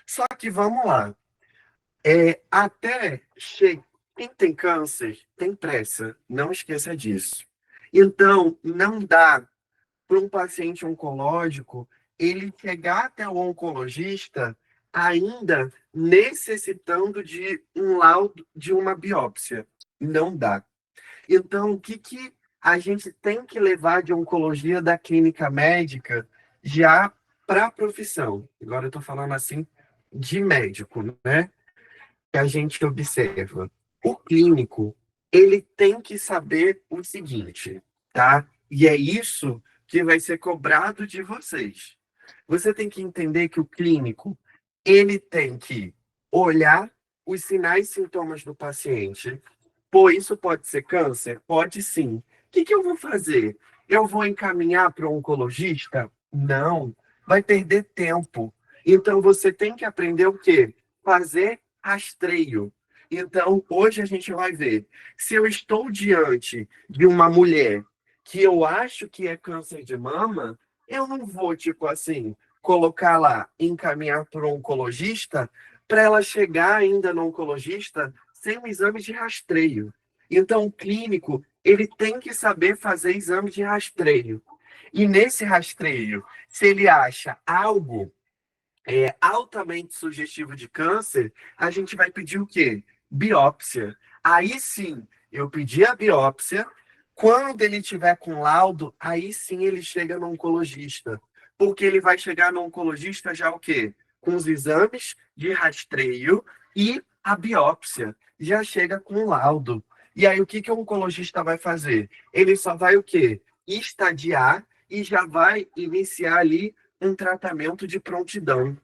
Só que vamos lá. Até quem tem câncer tem pressa, não esqueça disso. Então, não dá para um paciente oncológico ele chegar até o oncologista ainda necessitando de um laudo, de uma biópsia. Não dá. Então, o que a gente tem que levar de oncologia da clínica médica já para a profissão? Agora eu estou falando assim de médico, né? Que a gente observa. O clínico, ele tem que saber o seguinte, tá? E é isso que vai ser cobrado de vocês. Você tem que entender que o clínico, ele tem que olhar os sinais e sintomas do paciente. Pô, isso pode ser câncer? Pode sim. O que eu vou fazer? Eu vou encaminhar para o oncologista? Não. Vai perder tempo. Então, você tem que aprender o quê? Fazer rastreio. Então, hoje a gente vai ver. Se eu estou diante de uma mulher que eu acho que é câncer de mama, eu não vou, tipo assim, colocar lá, encaminhar para o oncologista, para ela chegar ainda no oncologista sem um exame de rastreio. Então, o clínico, ele tem que saber fazer exame de rastreio. E nesse rastreio, se ele acha algo altamente sugestivo de câncer, a gente vai pedir o quê? Biópsia. Aí sim, eu pedi a biópsia. Quando ele tiver com laudo, aí sim ele chega no oncologista. Porque ele vai chegar no oncologista já o quê? Com os exames de rastreio e a biópsia. Já chega com laudo. E aí o que o oncologista vai fazer? Ele só vai o quê? Estadiar e já vai iniciar ali um tratamento de prontidão.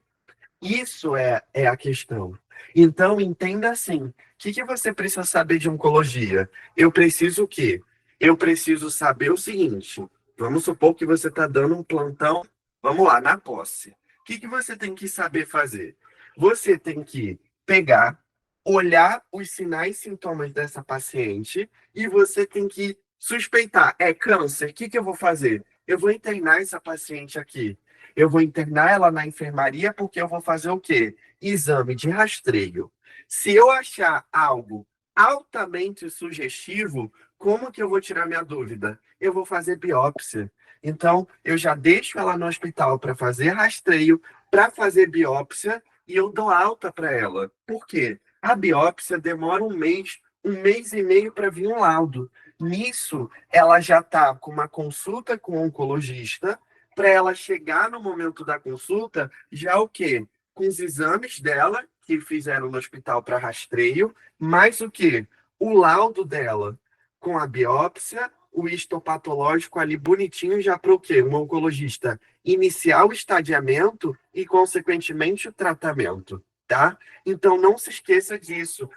Isso é a questão. Então, entenda assim: o que você precisa saber de oncologia? Eu preciso o quê? Eu preciso saber o seguinte: vamos supor que você está dando um plantão, vamos lá, na posse. O que você tem que saber fazer? Você tem que pegar, olhar os sinais e sintomas dessa paciente e você tem que suspeitar: é câncer? O que eu vou fazer? Eu vou internar essa paciente aqui. Eu vou internar ela na enfermaria porque eu vou fazer o quê? Exame de rastreio. Se eu achar algo altamente sugestivo, como que eu vou tirar minha dúvida? Eu vou fazer biópsia. Então, eu já deixo ela no hospital para fazer rastreio, para fazer biópsia, e eu dou alta para ela. Por quê? A biópsia demora um mês e meio para vir um laudo. Nisso, ela já está com uma consulta com o oncologista, para ela chegar no momento da consulta, já o quê? Com os exames dela, que fizeram no hospital para rastreio, mais o quê? O laudo dela, com a biópsia, o histopatológico ali bonitinho, já para o quê? Um oncologista iniciar o estadiamento e, consequentemente, o tratamento, tá? Então, não se esqueça disso.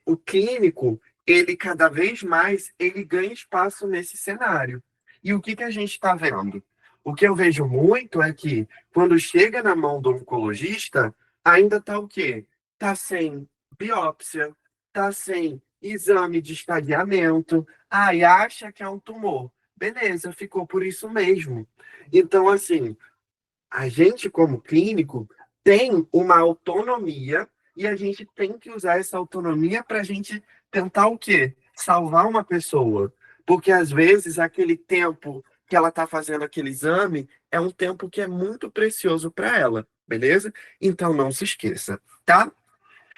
O clínico, ele cada vez mais, ele ganha espaço nesse cenário. E o que a gente está vendo? O que eu vejo muito é que, quando chega na mão do oncologista, ainda está o quê? Está sem biópsia, está sem exame de estadiamento, e acha que é um tumor. Beleza, ficou por isso mesmo. Então, assim, a gente, como clínico, tem uma autonomia e a gente tem que usar essa autonomia para a gente tentar o quê? Salvar uma pessoa. Porque, às vezes, aquele tempo que ela está fazendo aquele exame é um tempo que é muito precioso para ela, beleza? Então, não se esqueça, tá?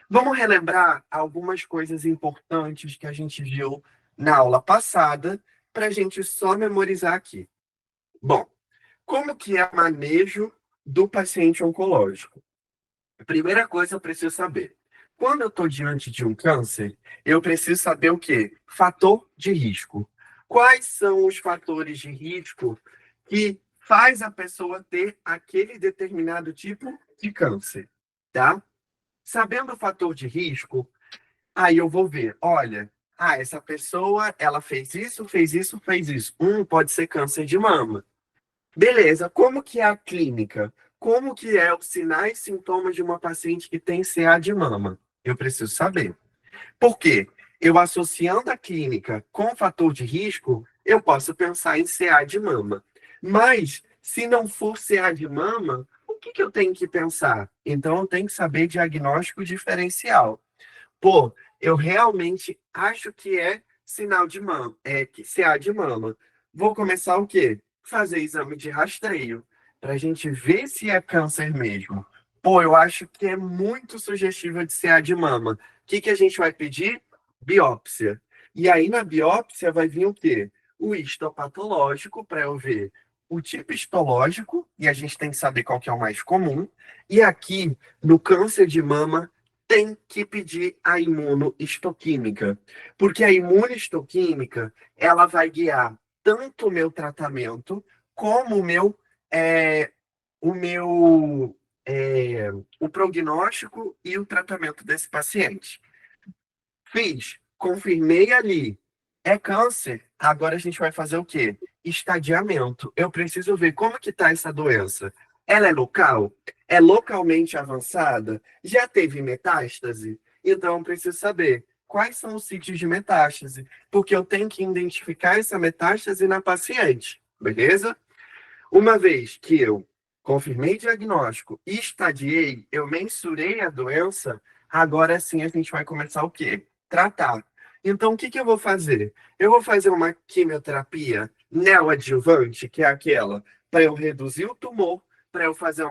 Vamos relembrar algumas coisas importantes que a gente viu na aula passada, para a gente só memorizar aqui. Bom, como que é o manejo do paciente oncológico? A primeira coisa eu preciso saber. Quando eu estou diante de um câncer, eu preciso saber o quê? Fator de risco. Quais são os fatores de risco que faz a pessoa ter aquele determinado tipo de câncer, tá? Sabendo o fator de risco, aí eu vou ver, olha, essa pessoa, ela fez isso, fez isso, fez isso. Pode ser câncer de mama. Beleza, como que é a clínica? Como que é os sinais e sintomas de uma paciente que tem CA de mama? Eu preciso saber. Por quê? Eu associando a clínica com o fator de risco, eu posso pensar em CA de mama. Mas, se não for CA de mama, o que eu tenho que pensar? Então, eu tenho que saber diagnóstico diferencial. Pô, eu realmente acho que é sinal de mama, que CA de mama. Vou começar o quê? Fazer exame de rastreio, para a gente ver se é câncer mesmo. Pô, eu acho que é muito sugestivo de CA de mama. O que a gente vai pedir? Biópsia. E aí na biópsia vai vir o quê? O histopatológico, para eu ver o tipo histológico, e a gente tem que saber qual que é o mais comum. E aqui, no câncer de mama, tem que pedir a imunohistoquímica, porque a imunohistoquímica ela vai guiar tanto o meu tratamento como é, o meu o prognóstico e o tratamento desse paciente. Fiz, confirmei ali, é câncer. Agora a gente vai fazer o quê? Estadiamento. Eu preciso ver como que está essa doença. Ela é local? É localmente avançada? Já teve metástase? Então eu preciso saber quais são os sítios de metástase, porque eu tenho que identificar essa metástase na paciente, beleza? Uma vez que eu confirmei diagnóstico e estadiei, eu mensurei a doença, agora sim a gente vai começar o quê? Tratar. Então, o que eu vou fazer? Eu vou fazer uma quimioterapia neoadjuvante, que é aquela para eu reduzir o tumor, para eu fazer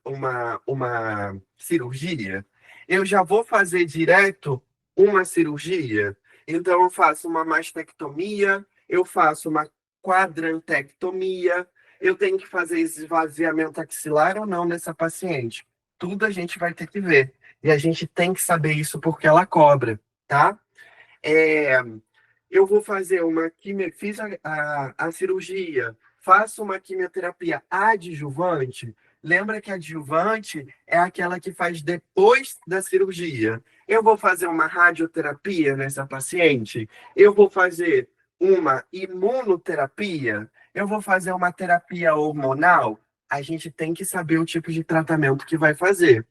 uma cirurgia. Eu já vou fazer direto uma cirurgia. Então, eu faço uma mastectomia, eu faço uma quadrantectomia, eu tenho que fazer esvaziamento axilar ou não nessa paciente. Tudo a gente vai ter que ver. E a gente tem que saber isso porque ela cobra, tá? É, eu vou fazer fiz a cirurgia, faço uma quimioterapia adjuvante. Lembra que adjuvante é aquela que faz depois da cirurgia. Eu vou fazer uma radioterapia nessa paciente. Eu vou fazer uma imunoterapia. Eu vou fazer uma terapia hormonal. A gente tem que saber o tipo de tratamento que vai fazer.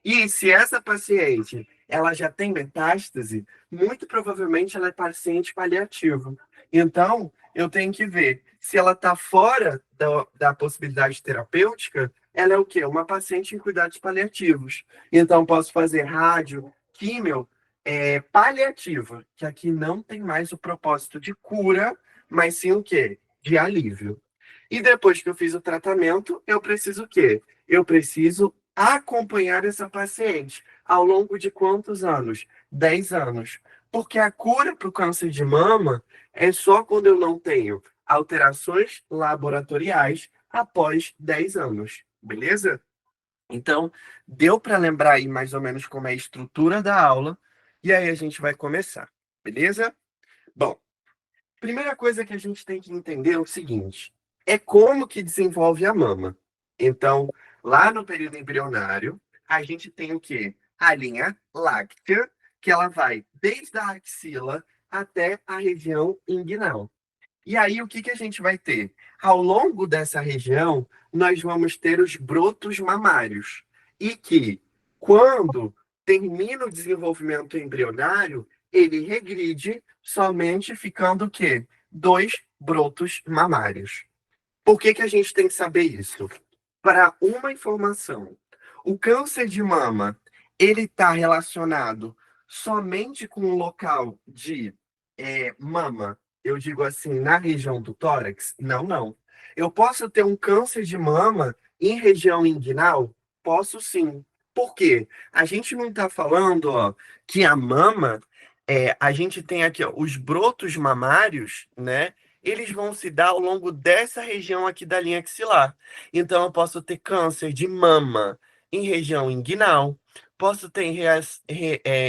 E se essa paciente ela já tem metástase, muito provavelmente ela é paciente paliativo. Então, eu tenho que ver se ela está fora da possibilidade terapêutica, ela é o quê? Uma paciente em cuidados paliativos. Então, posso fazer rádio, químio, paliativa, que aqui não tem mais o propósito de cura, mas sim o quê? De alívio. E depois que eu fiz o tratamento, eu preciso o quê? Eu preciso acompanhar essa paciente ao longo de quantos anos? 10 anos. Porque a cura para o câncer de mama é só quando eu não tenho alterações laboratoriais após 10 anos. Beleza? Então, deu para lembrar aí mais ou menos como é a estrutura da aula. E aí a gente vai começar. Beleza? Bom, primeira coisa que a gente tem que entender é o seguinte: é como que desenvolve a mama. Então, lá no período embrionário, a gente tem o quê? A linha láctea, que ela vai desde a axila até a região inguinal. E aí, o que a gente vai ter? Ao longo dessa região, nós vamos ter os brotos mamários. E que, quando termina o desenvolvimento embrionário, ele regride, somente ficando o quê? Dois brotos mamários. Por que a gente tem que saber isso? Para uma informação, o câncer de mama, ele está relacionado somente com o local de mama, eu digo assim, na região do tórax? Não, não. Eu posso ter um câncer de mama em região inguinal? Posso sim. Por quê? A gente não está falando, ó, que a mama, a gente tem aqui, ó, os brotos mamários, né? Eles vão se dar ao longo dessa região aqui da linha axilar. Então, eu posso ter câncer de mama em região inguinal, posso ter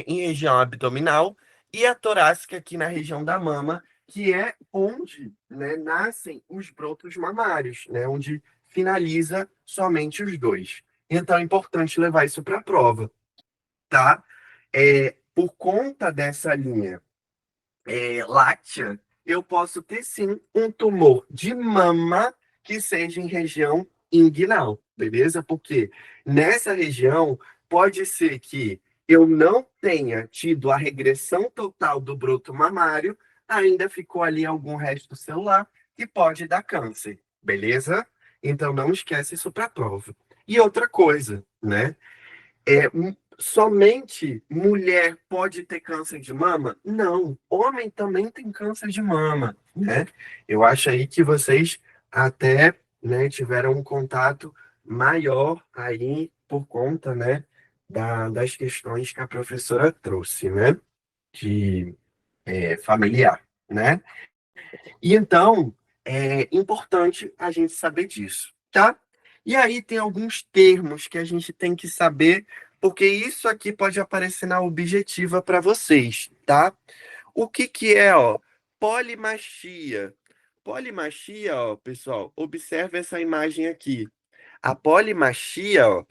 em região abdominal e a torácica aqui na região da mama, que é onde, né, nascem os brotos mamários, né, onde finaliza somente os dois. Então, é importante levar isso para a prova, tá? Por conta dessa linha láctea, eu posso ter sim um tumor de mama que seja em região inguinal, beleza? Porque nessa região pode ser que eu não tenha tido a regressão total do broto mamário, ainda ficou ali algum resto celular que pode dar câncer, beleza? Então não esquece isso para a prova. E outra coisa, né? Somente mulher pode ter câncer de mama? Não, homem também tem câncer de mama, né? Eu acho aí que vocês até, né, tiveram um contato maior aí por conta, né, das questões que a professora trouxe, né, de familiar, né? E então, é importante a gente saber disso, tá? E aí tem alguns termos que a gente tem que saber, porque isso aqui pode aparecer na objetiva para vocês, tá? O que que é, ó, polimastia? Polimastia, ó, pessoal, observe essa imagem aqui. A polimastia, ó,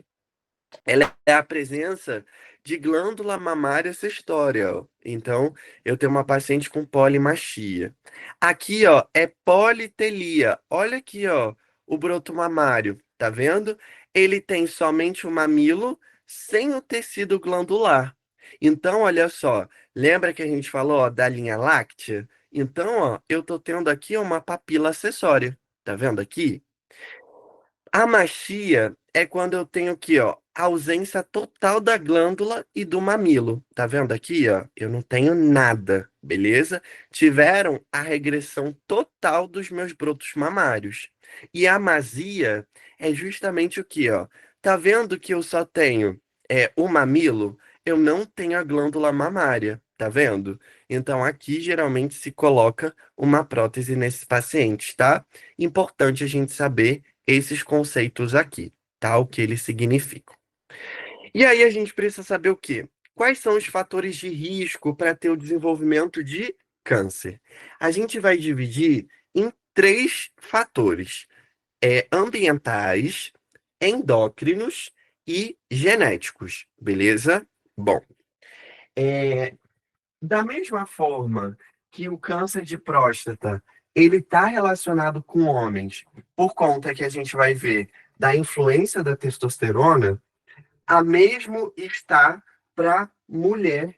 ela é a presença de glândula mamária cestórea, ó. Então, eu tenho uma paciente com polimastia. Aqui, ó, é politelia. Olha aqui, ó, o broto mamário, tá vendo? Ele tem somente o mamilo sem o tecido glandular. Então, olha só, lembra que a gente falou, ó, da linha láctea? Então, ó, eu tô tendo aqui uma papila acessória. Tá vendo aqui? A machia é quando eu tenho aqui, ó, ausência total da glândula e do mamilo. Tá vendo aqui, ó? Eu não tenho nada, beleza? Tiveram a regressão total dos meus brotos mamários. E a masia é justamente o que, ó? Tá vendo que eu só tenho o mamilo? Eu não tenho a glândula mamária, tá vendo? Então aqui geralmente se coloca uma prótese nesses pacientes, tá? Importante a gente saber esses conceitos aqui, tá? O que eles significam. E aí a gente precisa saber o quê? Quais são os fatores de risco para ter o desenvolvimento de câncer? A gente vai dividir em três fatores: ambientais, endócrinos e genéticos, beleza? Bom, é, da mesma forma que o câncer de próstata, ele está relacionado com homens, por conta que a gente vai ver da influência da testosterona, a mesmo está para mulher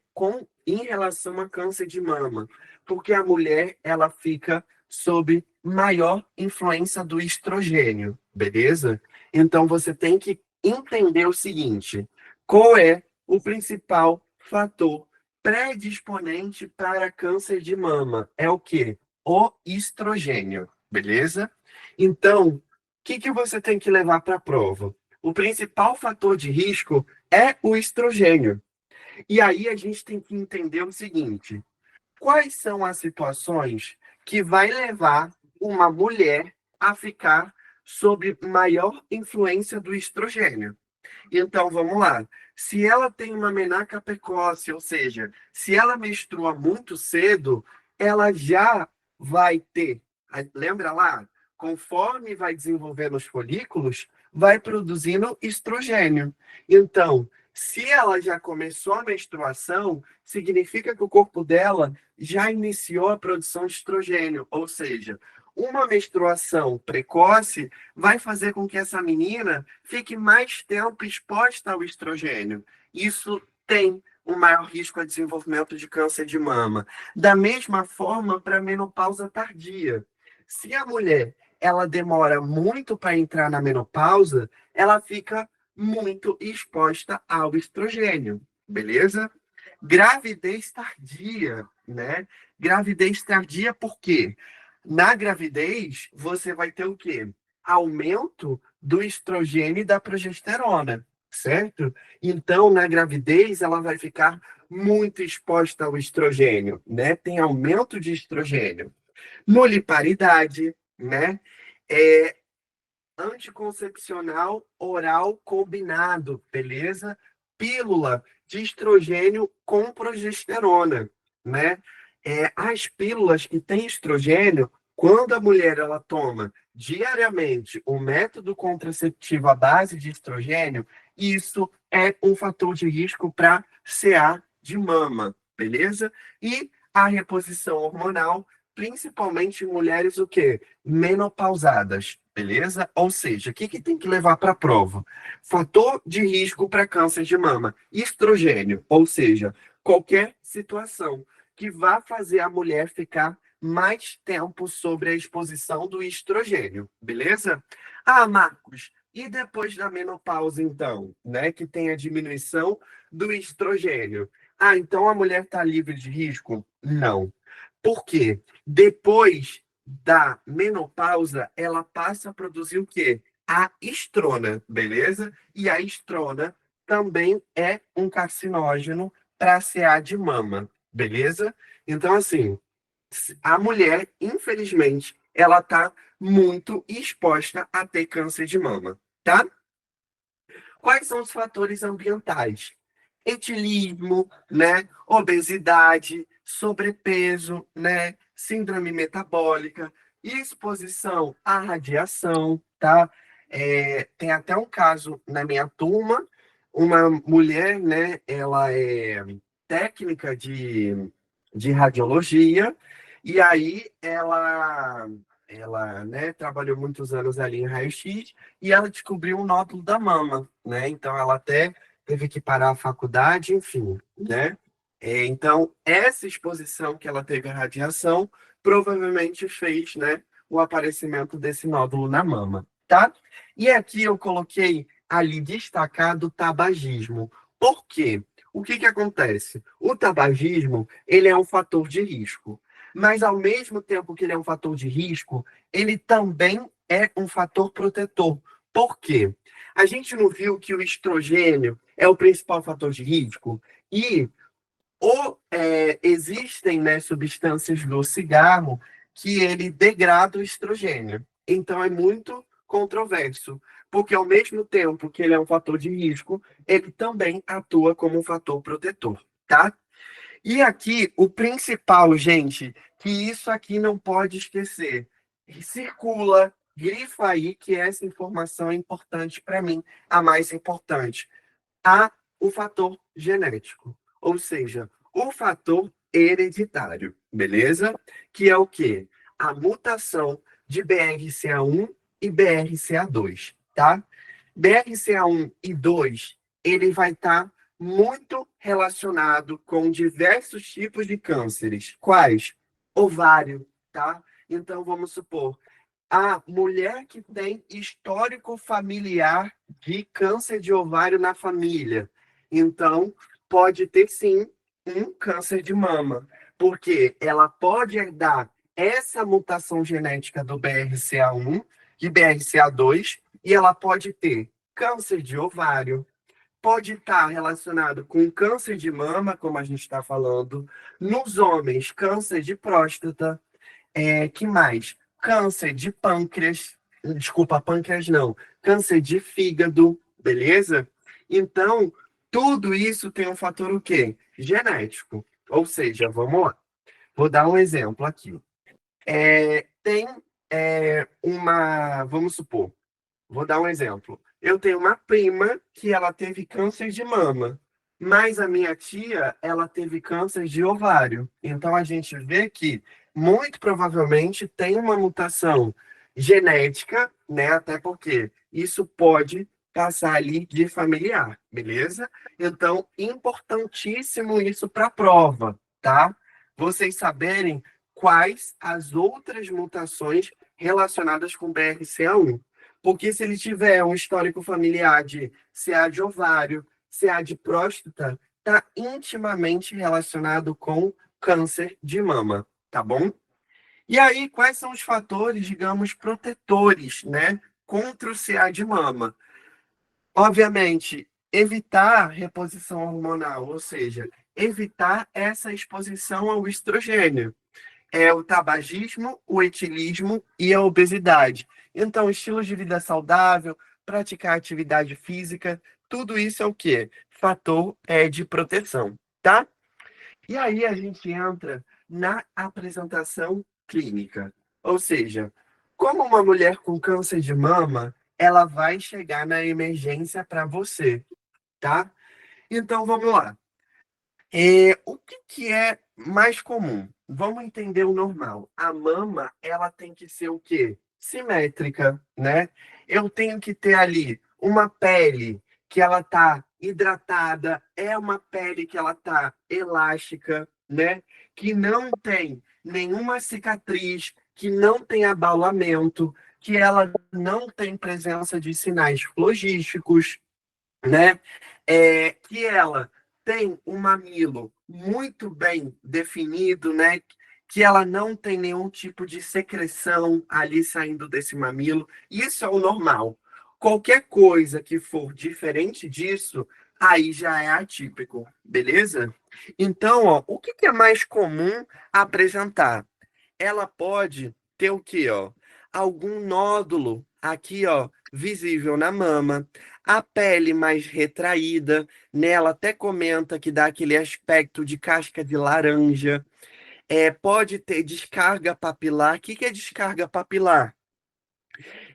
em relação a câncer de mama, porque a mulher ela fica sob maior influência do estrogênio, beleza? Então você tem que entender o seguinte: qual é o principal fator predisponente para câncer de mama? É o quê? O estrogênio, beleza? Então, o que que você tem que levar para a prova? O principal fator de risco é o estrogênio. E aí a gente tem que entender o seguinte: quais são as situações que vai levar uma mulher a ficar sob maior influência do estrogênio? Então, vamos lá. Se ela tem uma menarca precoce, ou seja, se ela menstrua muito cedo, ela já vai ter. Lembra lá? Conforme vai desenvolvendo os folículos, vai produzindo estrogênio. Então, se ela já começou a menstruação, significa que o corpo dela já iniciou a produção de estrogênio, ou seja, uma menstruação precoce vai fazer com que essa menina fique mais tempo exposta ao estrogênio. Isso tem um maior risco a desenvolvimento de câncer de mama. Da mesma forma, para a menopausa tardia. Se a mulher ela demora muito para entrar na menopausa, ela fica muito exposta ao estrogênio, beleza? Gravidez tardia, né? Gravidez tardia por quê? Na gravidez, você vai ter o quê? Aumento do estrogênio e da progesterona, certo? Então, na gravidez, ela vai ficar muito exposta ao estrogênio, né? Tem aumento de estrogênio. Noliparidade, né? É anticoncepcional oral combinado, beleza? Pílula de estrogênio com progesterona, né? As pílulas que têm estrogênio, quando a mulher ela toma diariamente o método contraceptivo à base de estrogênio, isso é um fator de risco para CA de mama, beleza? E a reposição hormonal, principalmente em mulheres o quê? Menopausadas, beleza? Ou seja, o que que tem que levar para a prova? Fator de risco para câncer de mama, estrogênio, ou seja, qualquer situação que vá fazer a mulher ficar mais tempo sobre a exposição do estrogênio, beleza? Ah, Marcos, E depois da menopausa, então, né, que tem a diminuição do estrogênio. Ah, então a mulher está livre de risco? Não. Por quê? Depois da menopausa, ela passa a produzir o quê? A estrona, beleza? E a estrona também é um carcinógeno para CA de mama, beleza? Então, assim, a mulher, infelizmente, ela está muito exposta a ter câncer de mama, tá? Quais são os fatores ambientais? Etilismo, né? Obesidade, sobrepeso, né? Síndrome metabólica, exposição à radiação, tá? Tem até um caso na minha turma, uma mulher, né? Ela é técnica de radiologia, e aí ela, né, trabalhou muitos anos ali em raio-x, e ela descobriu um nódulo da mama, né? Então ela até teve que parar a faculdade, enfim, né? Então essa exposição que ela teve à radiação provavelmente fez, né, o aparecimento desse nódulo na mama, tá? E aqui eu coloquei ali destacado o tabagismo. Por quê? O que que acontece? O tabagismo, ele é um fator de risco, mas ao mesmo tempo que ele é um fator de risco, ele também é um fator protetor. Por quê? A gente não viu que o estrogênio é o principal fator de risco? E existem, né, substâncias do cigarro que ele degrada o estrogênio. Então é muito controverso, porque ao mesmo tempo que ele é um fator de risco, ele também atua como um fator protetor, tá? E aqui, o principal, gente, que isso aqui não pode esquecer. Circula, grifa aí que essa informação é importante para mim, a mais importante. Há o fator genético, ou seja, o fator hereditário, beleza? Que é o quê? A mutação de BRCA1 e BRCA2, tá? BRCA1 e 2, ele vai estar muito relacionado com diversos tipos de cânceres. Quais? Ovário, tá? Então, vamos supor, a mulher que tem histórico familiar de câncer de ovário na família. Então, pode ter sim um câncer de mama, porque ela pode herdar essa mutação genética do BRCA1 e BRCA2, e ela pode ter câncer de ovário, pode estar relacionado com câncer de mama, como a gente está falando, nos homens, câncer de próstata, que mais? Câncer de pâncreas, desculpa, pâncreas não, câncer de fígado, beleza? Então, tudo isso tem um fator o quê? Genético. Ou seja, vamos lá. Vou dar um exemplo aqui. Tem vamos supor, vou dar um exemplo. Eu tenho uma prima que ela teve câncer de mama, mas a minha tia, ela teve câncer de ovário. Então a gente vê que muito provavelmente tem uma mutação genética, né? Até porque isso pode passar ali de familiar, beleza? Então, importantíssimo isso para a prova, tá? Vocês saberem quais as outras mutações relacionadas com BRCA1. Porque se ele tiver um histórico familiar de CA de ovário, CA de próstata, está intimamente relacionado com câncer de mama, tá bom? E aí, quais são os fatores, digamos, protetores, né, contra o CA de mama? Obviamente, evitar reposição hormonal, ou seja, evitar essa exposição ao estrogênio, o tabagismo, o etilismo e a obesidade. Então, estilo de vida saudável, praticar atividade física, tudo isso é o quê? Fator de proteção, tá? E aí a gente entra na apresentação clínica. Ou seja, como uma mulher com câncer de mama, ela vai chegar na emergência para você, tá? Então, vamos lá. O que que é mais comum? Vamos entender o normal. A mama, ela tem que ser o quê? Simétrica, né? Eu tenho que ter ali uma pele que ela tá hidratada, é uma pele que ela tá elástica, né? Que não tem nenhuma cicatriz, que não tem abaulamento, que ela não tem presença de sinais flogísticos, né? Que ela tem um mamilo muito bem definido, né? Que ela não tem nenhum tipo de secreção ali saindo desse mamilo. Isso é o normal. Qualquer coisa que for diferente disso, aí já é atípico, beleza? Então, ó, o que que é mais comum apresentar? Ela pode ter o quê, ó? Algum nódulo aqui, ó, visível na mama, a pele mais retraída, nela até comenta que dá aquele aspecto de casca de laranja. Pode ter descarga papilar. O que que é descarga papilar?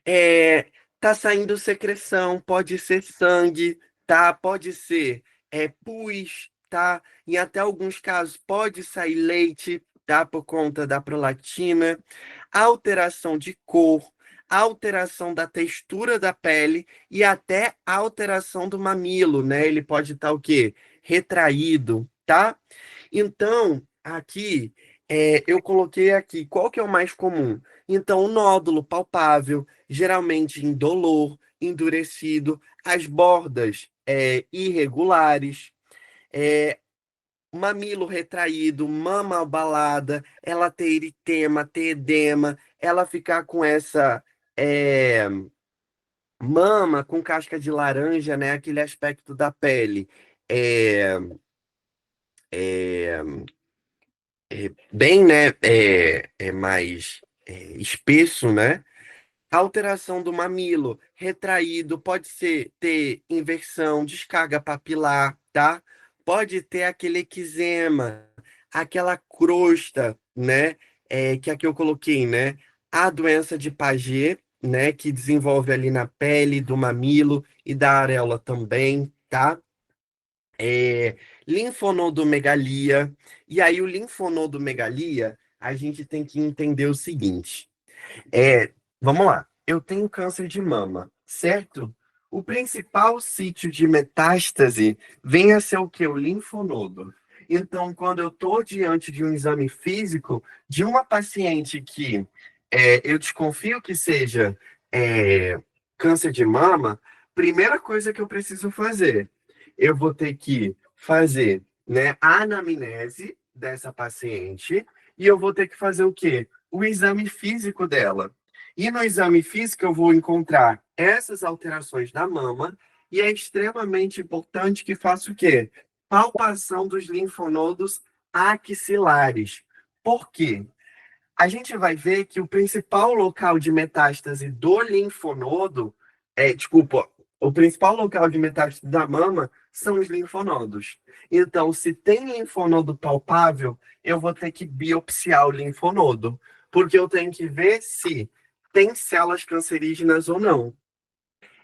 É, tá saindo secreção, pode ser sangue, tá? Pode ser pus, tá? Em até alguns casos pode sair leite, tá? Por conta da prolactina, alteração de cor, alteração da textura da pele e até alteração do mamilo, né? Ele pode estar o quê? Retraído, tá? Então, aqui, eu coloquei aqui, qual que é o mais comum? Então, o nódulo palpável, geralmente indolor, endurecido, as bordas irregulares, é, mamilo retraído, mama abalada, ela ter eritema, ter edema, ela ficar com essa mama com casca de laranja, né? Aquele aspecto da pele é, é, bem, né? Mais espesso, né? Alteração do mamilo, retraído, pode ser ter inversão, descarga papilar, tá? Pode ter aquele eczema, aquela crosta, né? Que aqui eu coloquei, né? A doença de Paget, né? Que desenvolve ali na pele do mamilo e da areola também, tá? Linfonodomegalia. E aí, o linfonodomegalia, a gente tem que entender o seguinte. Vamos lá. Eu tenho câncer de mama, certo? O principal sítio de metástase vem a ser o quê? O linfonodo. Então, quando eu estou diante de um exame físico de uma paciente que eu desconfio que seja é, câncer de mama, primeira coisa que eu preciso fazer, eu vou ter que fazer, né, a anamnese dessa paciente e eu vou ter que fazer o quê? O exame físico dela. E no exame físico eu vou encontrar essas alterações da mama e é extremamente importante que faça o quê? Palpação dos linfonodos axilares. Por quê? A gente vai ver que o principal local de metástase do linfonodo, desculpa, o principal local de metástase da mama são os linfonodos. Então, se tem linfonodo palpável, eu vou ter que biopsiar o linfonodo, porque eu tenho que ver se tem células cancerígenas ou não.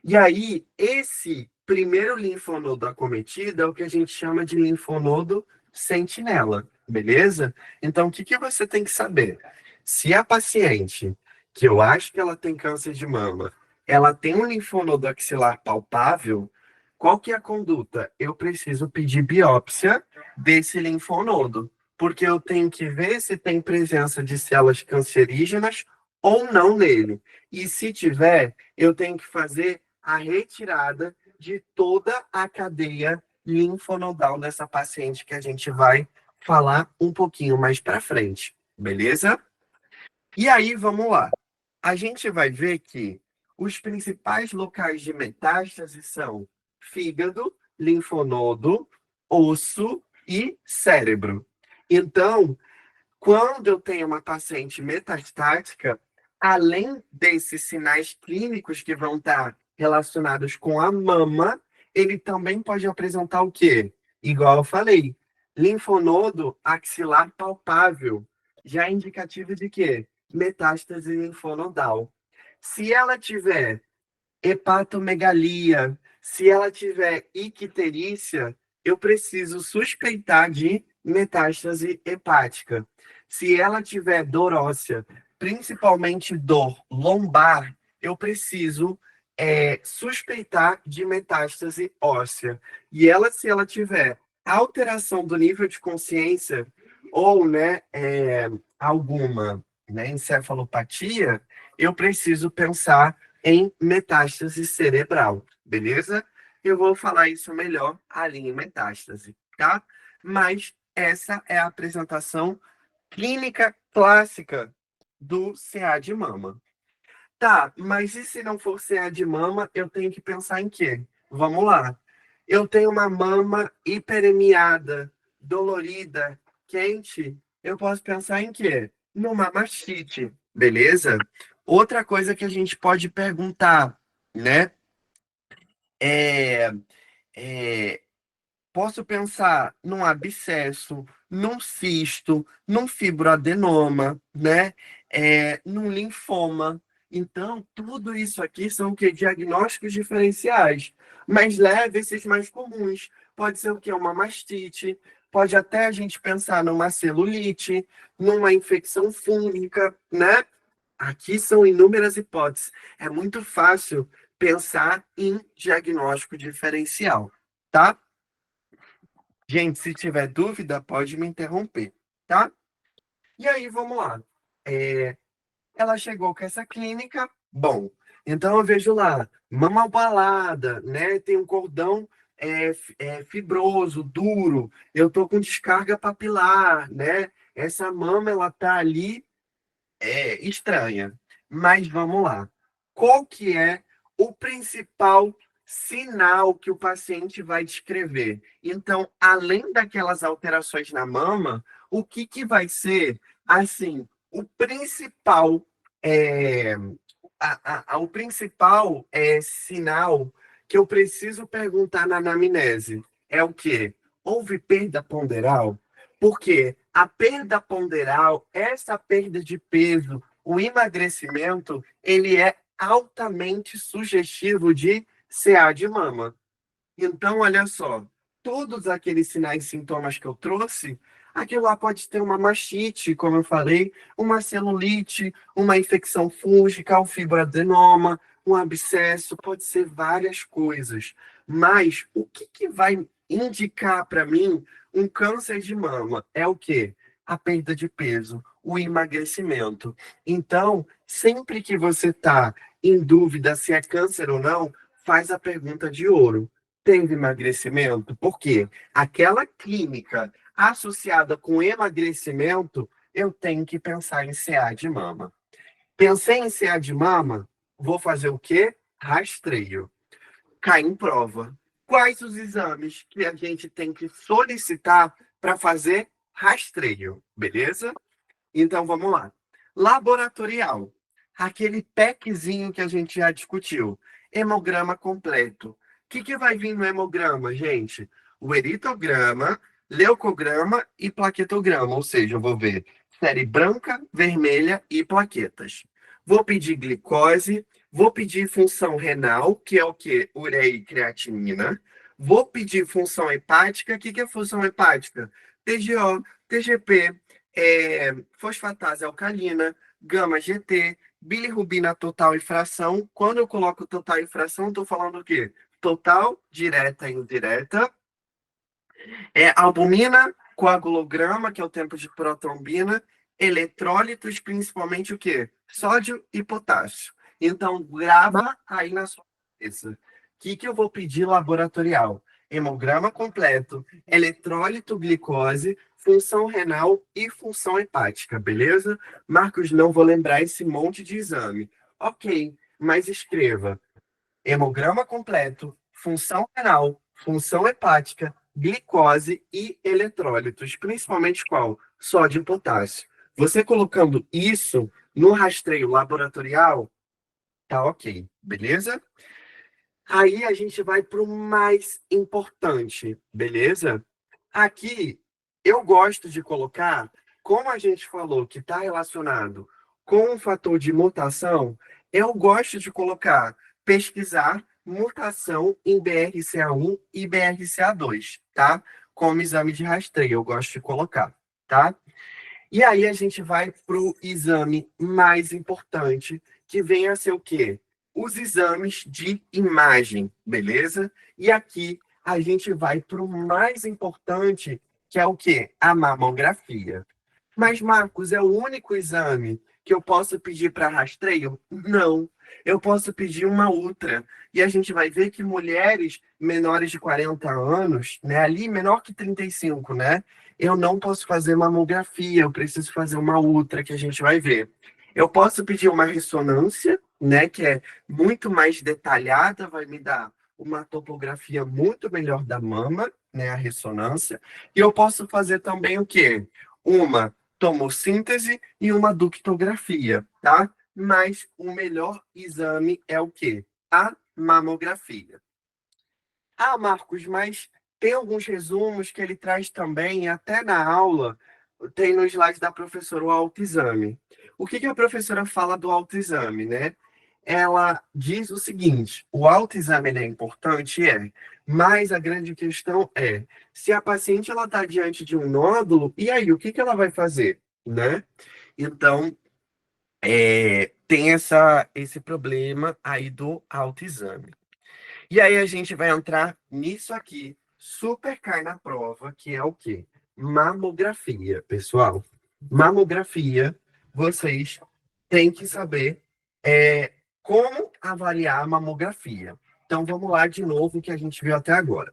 E aí, esse primeiro linfonodo acometido é o que a gente chama de linfonodo sentinela, beleza? Então, o que que você tem que saber? Se a paciente, que eu acho que ela tem câncer de mama, ela tem um linfonodo axilar palpável, qual que é a conduta? Eu preciso pedir biópsia desse linfonodo, porque eu tenho que ver se tem presença de células cancerígenas ou não nele. E se tiver, eu tenho que fazer a retirada de toda a cadeia linfonodal dessa paciente que a gente vai falar um pouquinho mais para frente, beleza? E aí, vamos lá. A gente vai ver que os principais locais de metástase são fígado, linfonodo, osso e cérebro. Então, quando eu tenho uma paciente metastática, além desses sinais clínicos que vão estar relacionados com a mama, ele também pode apresentar o quê? Igual eu falei, linfonodo axilar palpável, já é indicativo de quê? Metástase linfonodal. Se ela tiver hepatomegalia, se ela tiver icterícia, eu preciso suspeitar de metástase hepática. Se ela tiver dor óssea, principalmente dor lombar, eu preciso suspeitar de metástase óssea. E ela, se ela tiver alteração do nível de consciência ou, né, alguma né, encefalopatia, eu preciso pensar em metástase cerebral, beleza? Eu vou falar isso melhor ali em metástase, tá? Mas essa é a apresentação clínica clássica do CA de mama. Tá, mas e se não for CA de mama, eu tenho que pensar em quê? Vamos lá. Eu tenho uma mama hiperemiada, dolorida, quente. Eu posso pensar em quê? Numa mastite, beleza? Outra coisa que a gente pode perguntar, né? É, é, posso pensar num abscesso, num cisto, num fibroadenoma, né? Num linfoma. Então, tudo isso aqui são o quê? Diagnósticos diferenciais. Mas leve esses mais comuns. Pode ser o quê? Uma mastite. Pode até a gente pensar numa celulite, numa infecção fúngica, né? Aqui são inúmeras hipóteses. É muito fácil pensar em diagnóstico diferencial, tá? Gente, se tiver dúvida, pode me interromper, tá? E aí, vamos lá. É, ela chegou com essa clínica, bom, então eu vejo lá, mama ovalada, né? Tem um cordão fibroso, duro, eu tô com descarga papilar, né? Essa mama, ela tá ali estranha. Mas vamos lá. Qual que é o principal sinal que o paciente vai descrever? Então, além daquelas alterações na mama, o que que vai ser, assim, o principal é, o principal sinal que eu preciso perguntar na anamnese é o quê? Houve perda ponderal? Porque a perda ponderal, essa perda de peso, o emagrecimento, ele é altamente sugestivo de CA de mama. Então, olha só, todos aqueles sinais e sintomas que eu trouxe, aquilo lá pode ter uma mastite, como eu falei, uma celulite, uma infecção fúngica, um fibroadenoma, um abscesso, pode ser várias coisas. Mas o que que vai indicar para mim um câncer de mama? É o quê? A perda de peso, o emagrecimento. Então, sempre que você está em dúvida se é câncer ou não, faz a pergunta de ouro. Teve emagrecimento? Por quê? Aquela clínica associada com emagrecimento, eu tenho que pensar em CA de mama. Pensei em CA de mama, vou fazer o quê? Rastreio. Cai em prova. Quais os exames que a gente tem que solicitar para fazer rastreio? Beleza? Então vamos lá. Laboratorial. Aquele packzinho que a gente já discutiu. Hemograma completo. O que que vai vir no hemograma, gente? O eritograma, leucograma e plaquetograma. Ou seja, eu vou ver série branca, vermelha e plaquetas. Vou pedir glicose, vou pedir função renal, que é o quê? Ureia e creatinina. Vou pedir função hepática. O que que é função hepática? TGO, TGP, fosfatase alcalina, gama GT, bilirrubina total e fração. Quando eu coloco total e fração, estou falando o quê? Total, direta e indireta. Albumina, coagulograma, que é o tempo de protrombina, eletrólitos, principalmente o quê? Sódio e potássio. Então, grava aí na sua cabeça. O que que eu vou pedir laboratorial? Hemograma completo, eletrólito, glicose, função renal e função hepática, beleza? Marcos, não vou lembrar esse monte de exame. Ok, mas escreva hemograma completo, função renal, função hepática, glicose e eletrólitos, principalmente qual? Sódio e potássio. Você colocando isso no rastreio laboratorial, tá ok, beleza? Aí a gente vai para o mais importante, beleza? Aqui eu gosto de colocar, como a gente falou que está relacionado com o fator de mutação, eu gosto de colocar pesquisar mutação em BRCA1 e BRCA2, tá? Como exame de rastreio, eu gosto de colocar, tá? E aí a gente vai para o exame mais importante, que vem a ser o quê? Os exames de imagem, beleza? E aqui a gente vai para o mais importante, que é o quê? A mamografia. Mas, Marcos, é o único exame que eu posso pedir para rastreio? Não. Eu posso pedir uma ultra. E a gente vai ver que mulheres menores de 40 anos, né, ali menor que 35, né, eu não posso fazer mamografia, eu preciso fazer uma ultra que a gente vai ver. Eu posso pedir uma ressonância, né, que é muito mais detalhada, vai me dar uma topografia muito melhor da mama, né, a ressonância. E eu posso fazer também o quê? Uma tomossíntese e uma ductografia, tá? Mas o melhor exame é o quê? A mamografia. Ah, Marcos, mas tem alguns resumos que ele traz também, até na aula, tem no slide da professora o autoexame. O que que a professora fala do autoexame, né? Ela diz o seguinte: o autoexame ele é importante, mas a grande questão é, se a paciente ela está diante de um nódulo, e aí, o que que ela vai fazer, né? Então, tem esse problema aí do autoexame. E aí a gente vai entrar nisso aqui, super cai na prova, que é o quê? Mamografia, pessoal. Mamografia, vocês têm que saber como avaliar a mamografia. Então vamos lá de novo o que a gente viu até agora.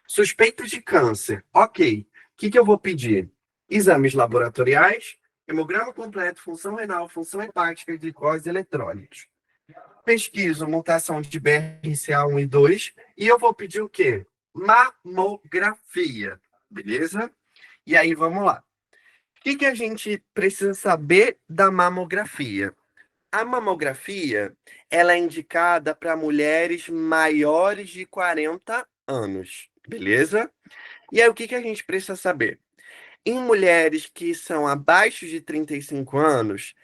Suspeito de câncer, ok. O que que eu vou pedir? Exames laboratoriais, hemograma completo, função renal, função hepática, glicose e eletrólitos. Pesquiso mutação de BRCA1 e 2 e eu vou pedir o quê? Mamografia, beleza? E aí, vamos lá. O que que a gente precisa saber da mamografia? A mamografia, ela é indicada para mulheres maiores de 40 anos, beleza? E aí, o que que a gente precisa saber? Em mulheres que são abaixo de 35 anos,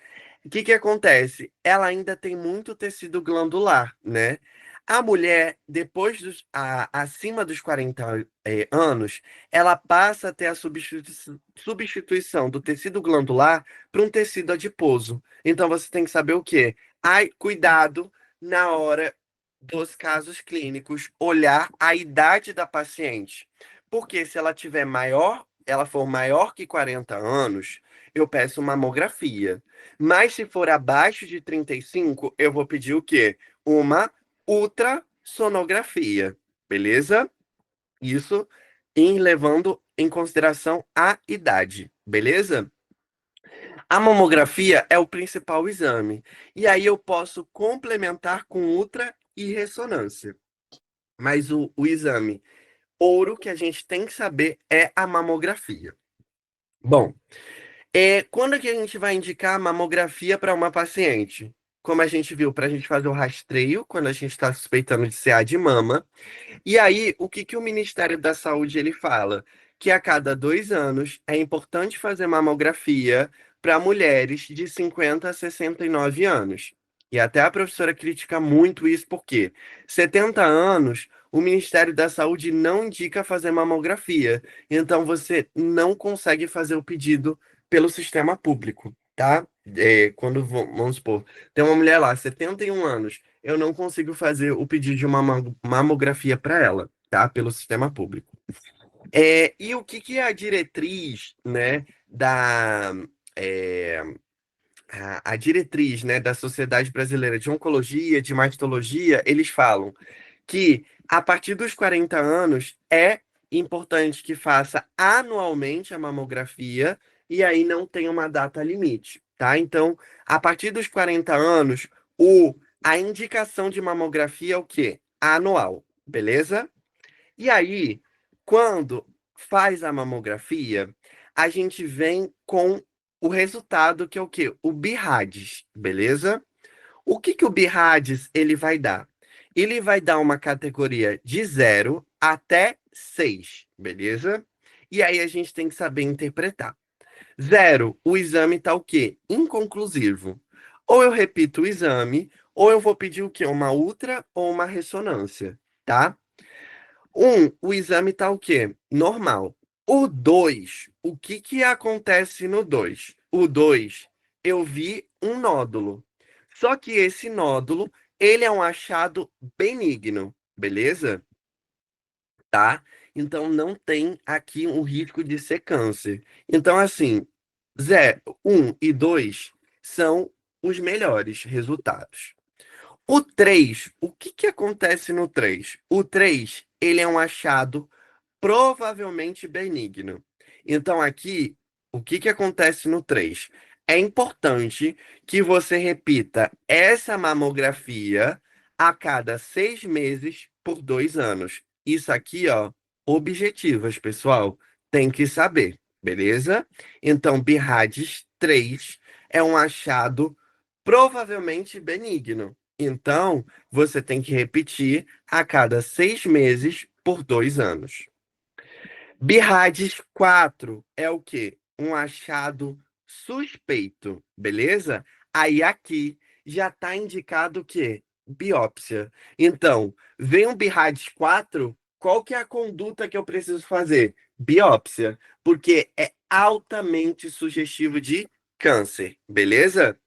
o que que acontece? Ela ainda tem muito tecido glandular, né? A mulher, acima dos 40 anos, ela passa a ter a substituição do tecido glandular para um tecido adiposo. Então você tem que saber o quê? Ai, cuidado na hora dos casos clínicos, olhar a idade da paciente. Porque se ela tiver maior, ela for maior que 40 anos, eu peço mamografia. Mas se for abaixo de 35, eu vou pedir o quê? Uma ultrassonografia, beleza? Isso levando em consideração a idade, beleza? A mamografia é o principal exame. E aí eu posso complementar com ultra e ressonância. Mas o exame ouro que a gente tem que saber é a mamografia. Bom, quando que a gente vai indicar a mamografia para uma paciente? Como a gente viu, para a gente fazer o rastreio, quando a gente está suspeitando de CA de mama. E aí, o que que o Ministério da Saúde ele fala? Que a cada 2 anos é importante fazer mamografia para mulheres de 50 a 69 anos. E até a professora critica muito isso, porque 70 anos, o Ministério da Saúde não indica fazer mamografia. Então, você não consegue fazer o pedido pelo sistema público, tá? Quando, vamos supor, tem uma mulher lá, 71 anos, eu não consigo fazer o pedido de uma mamografia para ela, tá? Pelo sistema público. E o que que é a diretriz, né, é, a diretriz, né, da Sociedade Brasileira de Oncologia, de Mastologia, eles falam que a partir dos 40 anos é importante que faça anualmente a mamografia e aí não tem uma data limite, tá? Então, a partir dos 40 anos, a indicação de mamografia é o quê? Anual, beleza? E aí, quando faz a mamografia, a gente vem com o resultado que é o quê? O BIRADS, beleza? O que que o BIRADS ele vai dar? Ele vai dar uma categoria de 0 até 6, beleza? E aí a gente tem que saber interpretar. 0, o exame tá o quê? Inconclusivo. Ou eu repito o exame, ou eu vou pedir o quê? Uma ultra ou uma ressonância, tá? O exame tá o quê? Normal. O 2, o que que acontece no 2? O 2, eu vi um nódulo. Só que esse nódulo, ele é um achado benigno, beleza? Tá? Então não tem aqui um risco de ser câncer. Então, assim, 0, 1 e 2 são os melhores resultados. O 3, o que que acontece no 3? O 3, ele é um achado provavelmente benigno. Então, aqui, o que que acontece no 3? É importante que você repita essa mamografia a cada 6 meses por 2 anos. Isso aqui, ó, objetivas, pessoal. Tem que saber, beleza? Então, BIRADS 3 é um achado provavelmente benigno. Então, você tem que repetir a cada 6 meses por 2 anos. BIRADS 4 é o quê? Um achado suspeito, beleza? Aí aqui já está indicado o quê? Biópsia. Então, vem um BIRADS 4, qual que é a conduta que eu preciso fazer? Biópsia, porque é altamente sugestivo de câncer, beleza?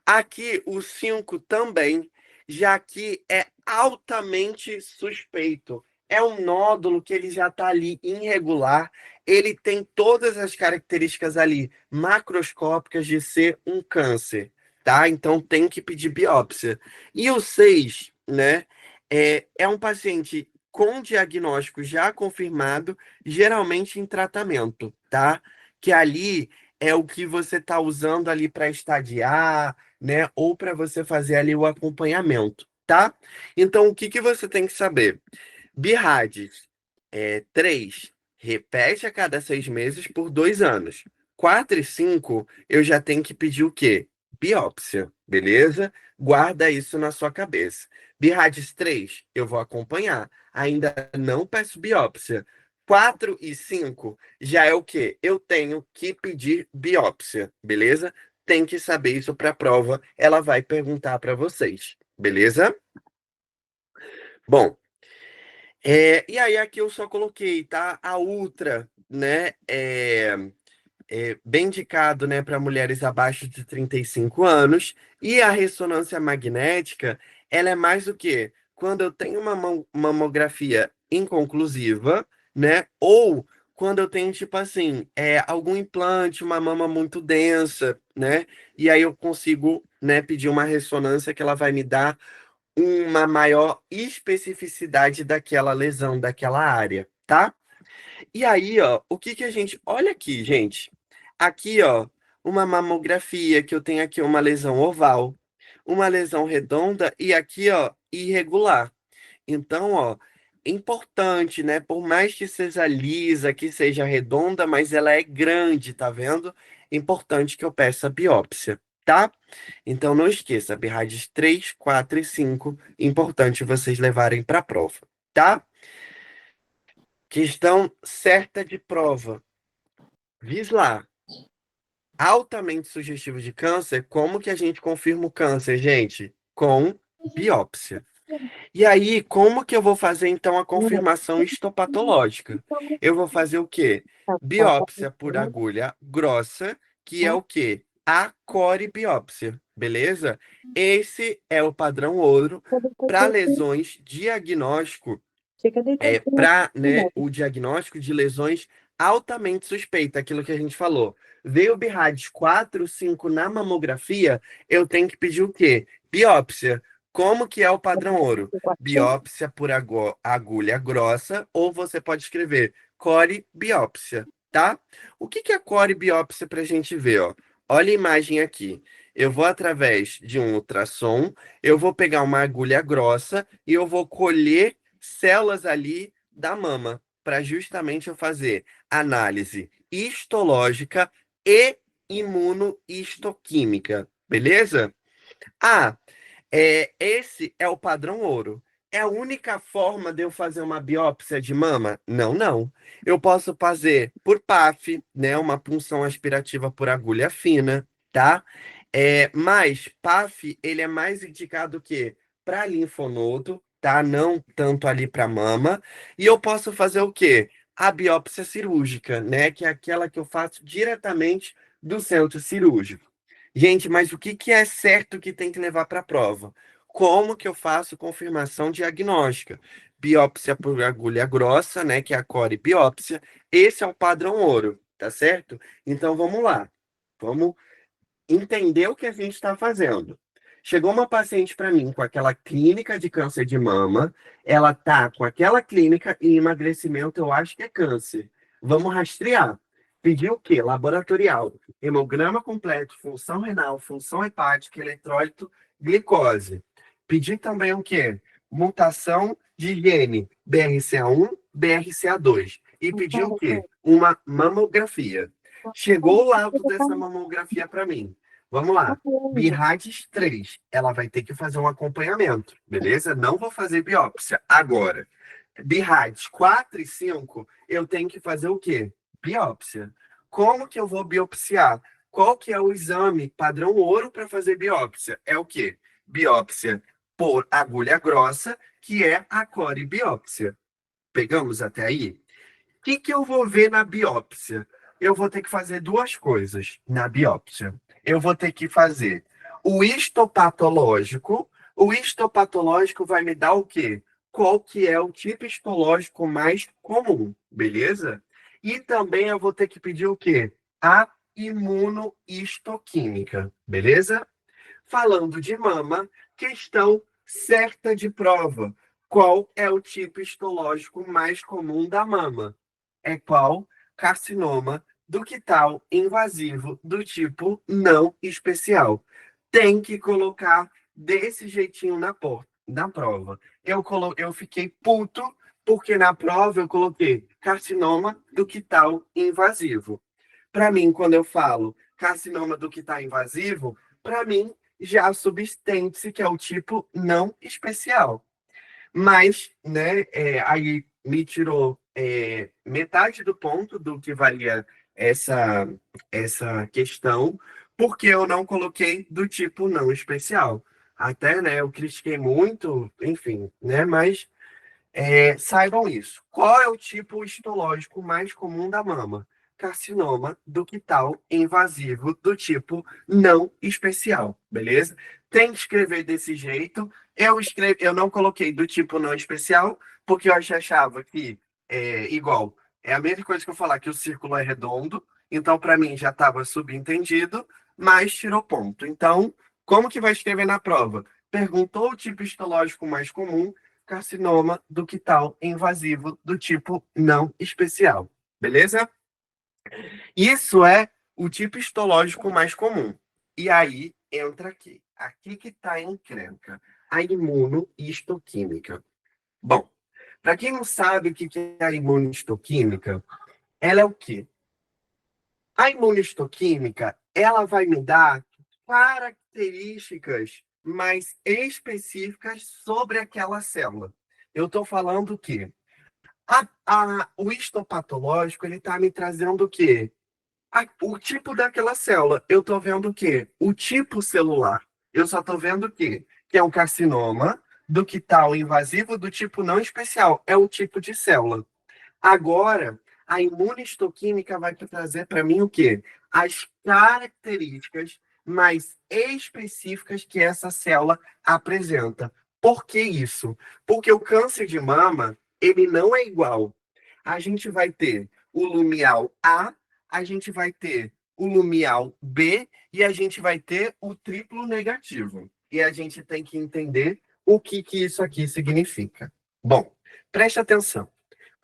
Aqui o 5 também, já que é altamente suspeito. É um nódulo que ele já está ali irregular, ele tem todas as características ali macroscópicas de ser um câncer, tá? Então tem que pedir biópsia. E o 6, né, é um paciente com diagnóstico já confirmado, geralmente em tratamento, tá? Que ali é o que você está usando ali para estadiar, né? Ou para você fazer ali o acompanhamento, tá? Então, o que que você tem que saber? BIRADS 3, repete a cada 6 meses por 2 anos. 4 e 5, eu já tenho que pedir o quê? Biópsia, beleza? Guarda isso na sua cabeça. BIRADS 3, eu vou acompanhar. Ainda não peço biópsia. 4 e 5 já é o quê? Eu tenho que pedir biópsia, beleza? Tem que saber isso para a prova. Ela vai perguntar para vocês, beleza? Bom, e aí aqui eu só coloquei, tá? A Ultra, né? Bem indicado, né, para mulheres abaixo de 35 anos. E a ressonância magnética, ela é mais o quê? Quando eu tenho uma mamografia inconclusiva, né? Ou quando eu tenho, tipo assim, algum implante, uma mama muito densa, né? E aí eu consigo, né, pedir uma ressonância que ela vai me dar uma maior especificidade daquela lesão, daquela área, tá? E aí, ó, o que que a gente. Olha aqui, gente. Aqui, ó, uma mamografia que eu tenho aqui uma lesão oval, uma lesão redonda e aqui, ó, irregular. Então, ó, importante, né? Por mais que seja lisa, que seja redonda, mas ela é grande, tá vendo? Importante que eu peça biópsia, tá? Então, não esqueça, BIRADS 3, 4 e 5, importante vocês levarem para a prova, tá? Questão certa de prova. Diz lá, altamente sugestivo de câncer, como que a gente confirma o câncer, gente? Com biópsia. E aí, como que eu vou fazer então a confirmação histopatológica? Eu vou fazer o quê? Biópsia por agulha grossa, que é o quê? A coribiópsia, beleza? Esse é o padrão ouro para lesões diagnóstico para, né, o diagnóstico de lesões altamente suspeitas, aquilo que a gente falou. Veio o BIRADS 4, 5 na mamografia, eu tenho que pedir o quê? Biópsia. Como que é o padrão ouro? Biópsia por agulha grossa, ou você pode escrever core biópsia, tá? O que que é core biópsia para a gente ver, ó? Olha a imagem aqui. Eu vou através de um ultrassom, eu vou pegar uma agulha grossa e eu vou colher células ali da mama, para justamente eu fazer análise histológica e imunohistoquímica, beleza? Ah, esse é o padrão ouro. É a única forma de eu fazer uma biópsia de mama? Não, não. Eu posso fazer por PAF, né, uma punção aspirativa por agulha fina, tá? Mas PAF, ele é mais indicado que para linfonodo, tá? Não tanto ali para mama. E eu posso fazer o quê? A biópsia cirúrgica, né, que é aquela que eu faço diretamente do centro cirúrgico. Gente, mas o que que é certo que tem que levar para a prova? Como que eu faço confirmação diagnóstica? Biópsia por agulha grossa, né, que é a core biópsia. Esse é o padrão ouro, tá certo? Então vamos lá. Vamos entender o que a gente está fazendo. Chegou uma paciente para mim com aquela clínica de câncer de mama, ela tá com aquela clínica e emagrecimento, eu acho que é câncer. Vamos rastrear. Pedir o quê? Laboratorial. Hemograma completo, função renal, função hepática, eletrólito, glicose. Pedir também o quê? Mutação de gene BRCA1, BRCA2. E pedir o quê? Uma mamografia. Chegou o laudo dessa mamografia para mim. Vamos lá. BIRADS 3, ela vai ter que fazer um acompanhamento, beleza? Não vou fazer biópsia. Agora, BIRADS 4 e 5, eu tenho que fazer o quê? Biópsia. Como que eu vou biopsiar? Qual que é o exame padrão ouro para fazer biópsia? É o quê? Biópsia por agulha grossa, que é a coribiópsia. Pegamos até aí? Que eu vou ver na biópsia? Eu vou ter que fazer duas coisas na biópsia. Eu vou ter que fazer o histopatológico. O histopatológico vai me dar o quê? Qual que é o tipo histológico mais comum, beleza? E também eu vou ter que pedir o quê? A imunohistoquímica, beleza? Falando de mama, questão certa de prova. Qual é o tipo histológico mais comum da mama? É qual? Carcinoma ductal invasivo do tipo não especial. Tem que colocar desse jeitinho na prova. Eu fiquei puto porque na prova eu coloquei carcinoma ductal invasivo. Para mim, quando eu falo carcinoma ductal invasivo, para mim já substende-se que é o tipo não especial. Mas, né, aí me tirou metade do ponto do que valia essa questão, porque eu não coloquei do tipo não especial. Até, né, eu critiquei muito, enfim, né, mas saibam isso. Qual é o tipo histológico mais comum da mama? Carcinoma ductal invasivo do tipo não especial, beleza? Tem que escrever desse jeito. Eu não coloquei do tipo não especial, porque eu achava que igual. É a mesma coisa que eu falar que o círculo é redondo, então para mim já estava subentendido, mas tirou ponto. Então, como que vai escrever na prova? Perguntou o tipo histológico mais comum, carcinoma ductal invasivo do tipo não especial, beleza? Isso é o tipo histológico mais comum. E aí entra aqui que está a encrenca, a imunohistoquímica. Bom, para quem não sabe o que é a imunohistoquímica, ela é o quê? A imunohistoquímica, ela vai me dar características mais específicas sobre aquela célula. Eu estou falando que o histopatológico, ele está me trazendo o quê? O tipo daquela célula. Eu estou vendo o quê? O tipo celular. Eu só estou vendo o quê? Que é um carcinoma do que tal invasivo do tipo não especial. É o tipo de célula. Agora, a imunistoquímica vai trazer para mim o quê? As características mais específicas que essa célula apresenta. Por que isso? Porque o câncer de mama, ele não é igual. A gente vai ter o lumial a gente vai ter o lumial B e a gente vai ter o triplo negativo. E a gente tem que entender o que isso aqui significa. Bom, preste atenção.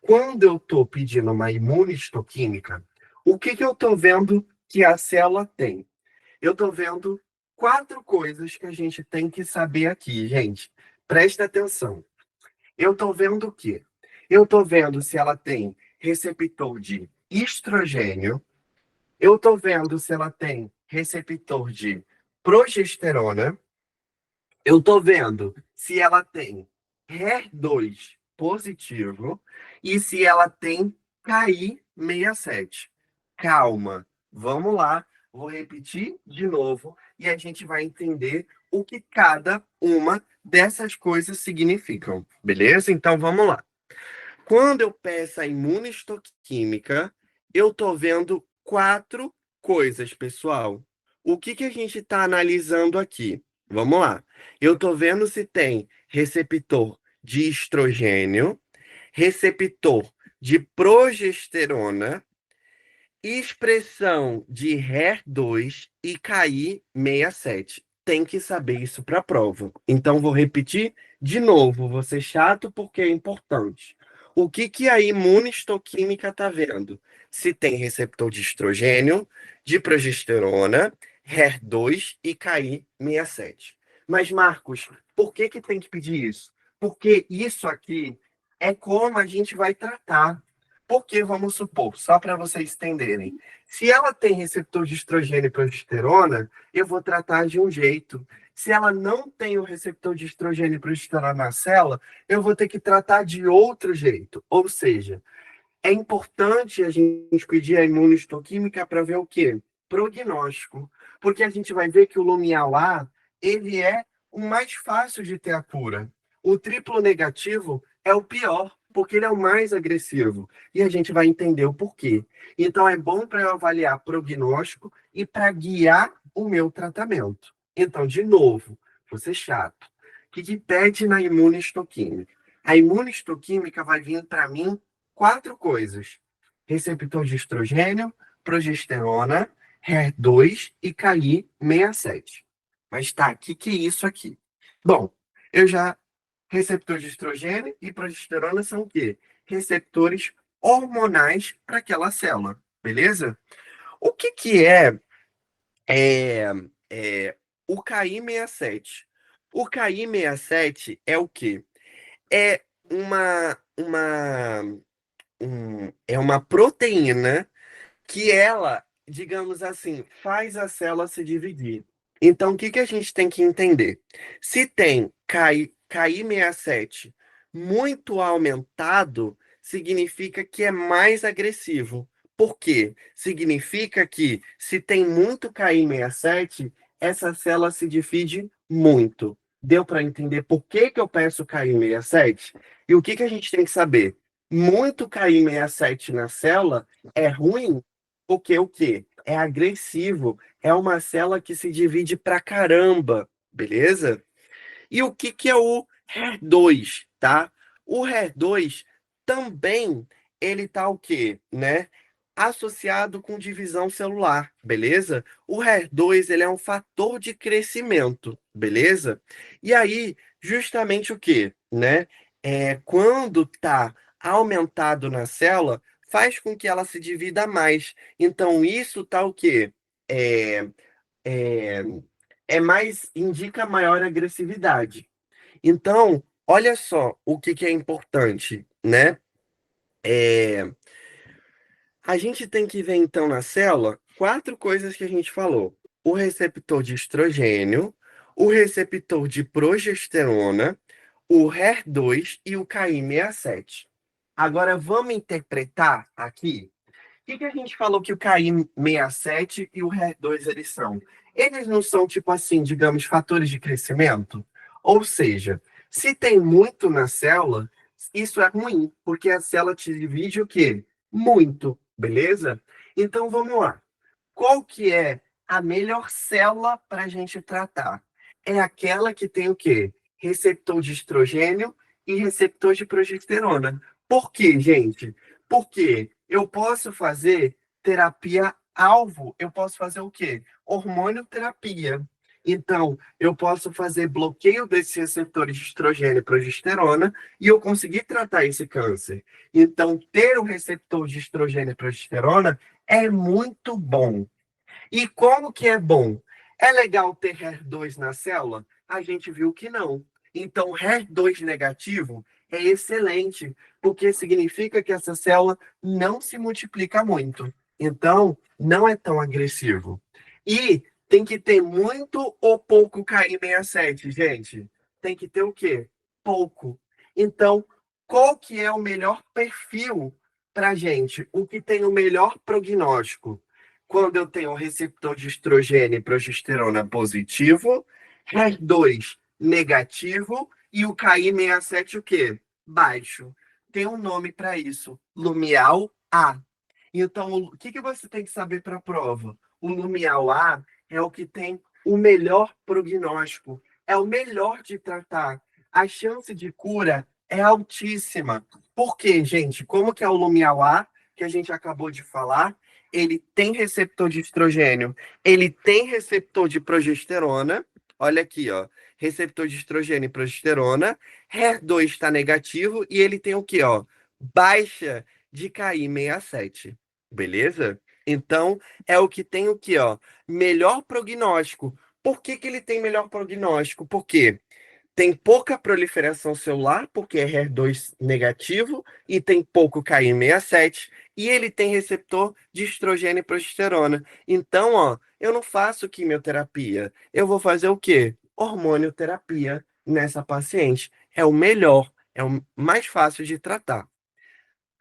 Quando eu estou pedindo uma imunistoquímica, o que eu estou vendo que a célula tem? Eu estou vendo quatro coisas que a gente tem que saber aqui, gente. Presta atenção. Eu estou vendo o quê? Eu estou vendo se ela tem receptor de estrogênio. Eu estou vendo se ela tem receptor de progesterona. Eu estou vendo se ela tem HER2 positivo e se ela tem KI67. Calma, vamos lá, vou repetir de novo e a gente vai entender o que cada uma dessas coisas significam, beleza? Então vamos lá. Quando eu peço a imunistoquímica, eu estou vendo quatro coisas, pessoal. O que a gente está analisando aqui? Vamos lá. Eu estou vendo se tem receptor de estrogênio, receptor de progesterona, expressão de HER2 e KI67. Tem que saber isso para a prova. Então, vou repetir de novo, vou ser chato porque é importante. O que, que a imunistoquímica está vendo? Se tem receptor de estrogênio, de progesterona, HER2 e KI67. Mas, Marcos, por que, que tem que pedir isso? Porque isso aqui é como a gente vai tratar. Porque, vamos supor, só para vocês entenderem, se ela tem receptor de estrogênio e progesterona, eu vou tratar de um jeito. Se ela não tem o receptor de estrogênio e progesterona na célula, eu vou ter que tratar de outro jeito. Ou seja, é importante a gente pedir a imunistoquímica para ver o quê? Prognóstico. Porque a gente vai ver que o lumial A, ele é o mais fácil de ter a cura. O triplo negativo é o pior, porque ele é o mais agressivo. E a gente vai entender o porquê. Então, é bom para eu avaliar prognóstico e para guiar o meu tratamento. Então, de novo, vou ser chato. O que pede na imunistoquímica? A imunistoquímica vai vir para mim quatro coisas: receptor de estrogênio, progesterona, HER2 e KI67. Mas tá, o que é isso aqui? Bom, eu já. Receptor de estrogênio e progesterona são o quê? Receptores hormonais para aquela célula, beleza? O que é, é o KI67? O KI67 é o quê? É uma proteína que ela, digamos assim, faz a célula se dividir. Então, o que que a gente tem que entender? Se tem KI67 muito aumentado, significa que é mais agressivo. Por quê? Significa que se tem muito KI67, essa célula se divide muito. Deu para entender por que que eu peço KI67? E o que que a gente tem que saber? Muito KI67 na célula é ruim porque o quê? É agressivo, é uma célula que se divide pra caramba, beleza? E o que que é o HER2, tá? O HER2 também ele tá o quê, né? Associado com divisão celular, beleza? O HER2 ele é um fator de crescimento, beleza? E aí, justamente o quê, né? Quando tá aumentado na célula, faz com que ela se divida mais. Então, isso tá o quê? É, é, indica maior agressividade. Então, olha só o que que é importante, né? É, a gente tem que ver, então, na célula, quatro coisas que a gente falou: o receptor de estrogênio, o receptor de progesterona, o HER2 e o KI67. Agora, vamos interpretar aqui. O que a gente falou que o KI67 e o HER2 eles são? Eles não são, tipo assim, digamos, fatores de crescimento? Ou seja, se tem muito na célula, isso é ruim, porque a célula te divide o quê? Muito, beleza? Então vamos lá. Qual que é a melhor célula para a gente tratar? É aquela que tem o quê? Receptor de estrogênio e receptor de progesterona. Por quê, gente? Porque eu posso fazer terapia alvo, eu posso fazer o quê? Hormônio terapia. Então, eu posso fazer bloqueio desses receptores de estrogênio e progesterona e eu conseguir tratar esse câncer. Então, ter o receptor de estrogênio e progesterona é muito bom. E como que é bom? É legal ter HER2 na célula? A gente viu que não. Então, HER2 negativo é excelente, porque significa que essa célula não se multiplica muito. Então, não é tão agressivo. E tem que ter muito ou pouco KI67, gente. Tem que ter o quê? Pouco. Então, qual que é o melhor perfil para gente? O que tem o melhor prognóstico? Quando eu tenho um receptor de estrogênio e progesterona positivo, HER2 negativo e o KI67 o quê? Baixo. Tem um nome para isso, lumial A. Então, o que que você tem que saber para a prova? O lumial A é o que tem o melhor prognóstico, é o melhor de tratar. A chance de cura é altíssima. Por quê, gente? Como que é o lumial A? que a gente acabou de falar, ele tem receptor de estrogênio, ele tem receptor de progesterona. Olha aqui, ó, receptor de estrogênio e progesterona. HER2 está negativo e ele tem o quê, ó? Baixa de Ki67. Beleza? Então, é o que tem o quê, ó? Melhor prognóstico. Por que que ele tem melhor prognóstico? Porque tem pouca proliferação celular, porque é HER2 negativo, e tem pouco Ki67, e ele tem receptor de estrogênio e progesterona. Então, ó, eu não faço quimioterapia. Eu vou fazer o quê? Hormonioterapia nessa paciente. É o melhor, é o mais fácil de tratar.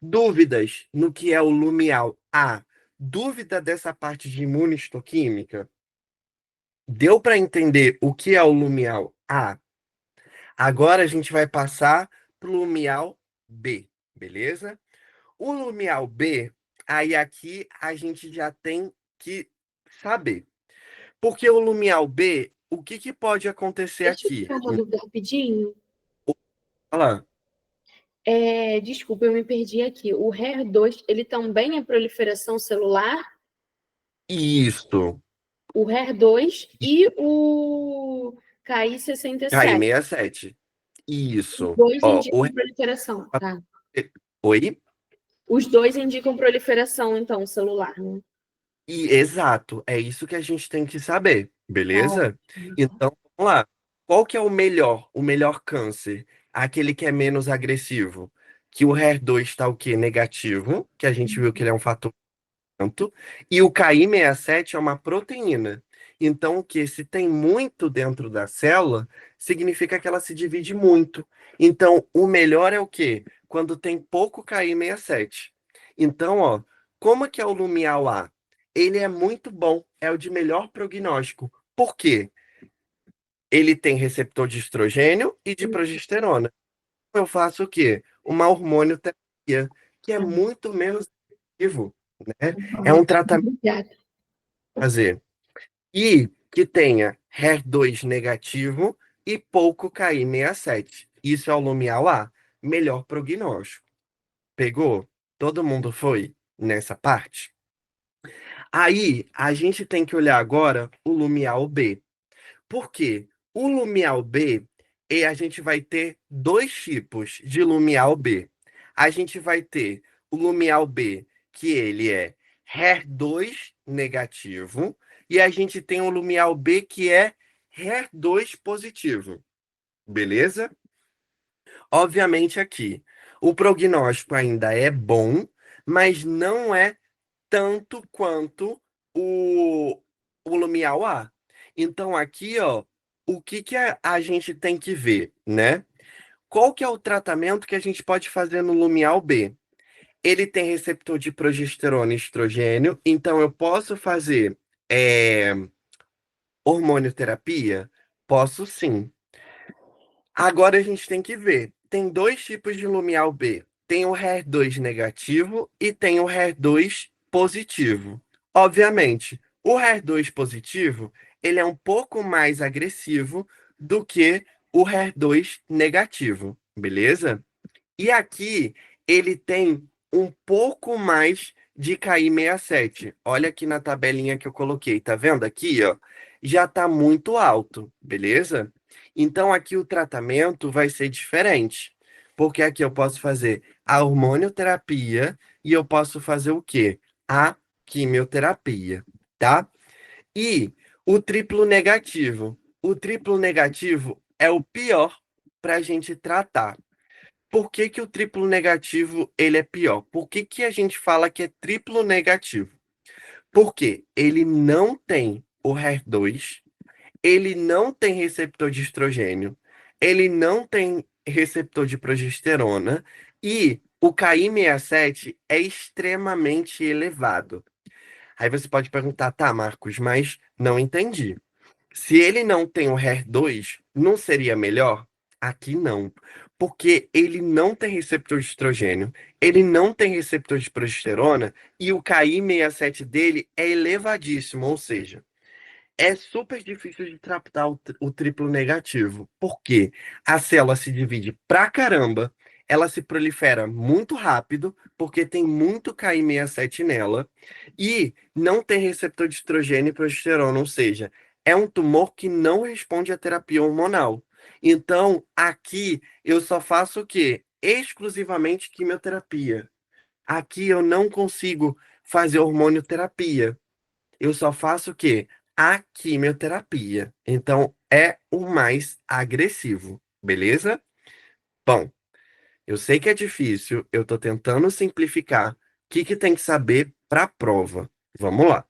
Dúvidas no que é o lumial A? Dúvida dessa parte de imunistoquímica? Deu para entender o que é o lumial A? Agora a gente vai passar para o lumial B, beleza? O lumial B, aí aqui a gente já tem que saber. Porque o lumial B, o que que pode acontecer Deixa eu aqui? tirar uma dúvida rapidinho. Olha lá. Desculpa, eu me perdi aqui. O HER2, ele também é proliferação celular? Isso. O HER2 e o KI67. KI67. Os Isso. dois Ó, indicam proliferação, tá? Oi? Os dois indicam proliferação, então, celular, né? Exato, é isso que a gente tem que saber, Tá beleza? ótimo. Então, vamos lá. Qual que é o melhor câncer? Aquele que é menos agressivo. Que o HER2 está o quê? Negativo, que a gente viu que ele é um fator tanto, e o Ki67 é uma proteína. Então, o que se tem muito dentro da célula, significa que ela se divide muito. Então, o melhor é o quê? Quando tem pouco Ki67. Então, ó, como que é o lumial A? Ele é muito bom, é o de melhor prognóstico. Por quê? Ele tem receptor de estrogênio e de progesterona. Eu faço o quê? Uma hormonioterapia, que é muito menos efetivo, né? É um tratamento Obrigada. a fazer. E que tenha HER2 negativo e pouco Ki67. Isso é o lumial A. Melhor prognóstico. Pegou? Todo mundo foi nessa parte? Aí, a gente tem que olhar agora o lumial B. Por quê? O lumial B, a gente vai ter dois tipos de lumial B. A gente vai ter o lumial B, que ele é HER2 negativo, e a gente tem o lumial B, que é HER2 positivo. Beleza? Obviamente aqui, o prognóstico ainda é bom, mas não é tanto quanto o, o lumial A. Então, aqui, ó, o que que a gente tem que ver, né? Qual que é o tratamento que a gente pode fazer no lumial B? Ele tem receptor de progesterona e estrogênio, então eu posso fazer é, hormonioterapia? Posso sim. Agora a gente tem que ver. Tem dois tipos de lumial B. Tem o HER2 negativo e tem o HER2 positivo. Obviamente, o HER2 positivo, ele é um pouco mais agressivo do que o HER2 negativo, beleza? E aqui ele tem um pouco mais de KI67. Olha aqui na tabelinha que eu coloquei, tá vendo aqui, ó? Já tá muito alto, beleza? Então aqui o tratamento vai ser diferente, porque aqui eu posso fazer a hormonioterapia e eu posso fazer o quê? A quimioterapia, tá? E o triplo negativo. O triplo negativo é o pior para a gente tratar. Por que que o triplo negativo ele é pior? Por que que a gente fala que é triplo negativo? Porque ele não tem o HER2, ele não tem receptor de estrogênio, ele não tem receptor de progesterona e o Ki67 é extremamente elevado. Aí você pode perguntar, tá, Marcos, mas não entendi. Se ele não tem o HER2, não seria melhor? Aqui não, porque ele não tem receptor de estrogênio, ele não tem receptor de progesterona e o Ki67 dele é elevadíssimo, ou seja, é super difícil de tratar o triplo negativo. Por quê? A célula se divide pra caramba, ela se prolifera muito rápido, porque tem muito Ki67 nela, e não tem receptor de estrogênio e progesterona, ou seja, é um tumor que não responde à terapia hormonal. Então, aqui eu só faço o quê? Exclusivamente quimioterapia. Aqui eu não consigo fazer hormonioterapia. Eu só faço o quê? A quimioterapia. Então, é o mais agressivo, beleza? Bom, eu sei que é difícil, eu estou tentando simplificar. O que que tem que saber para a prova? Vamos lá.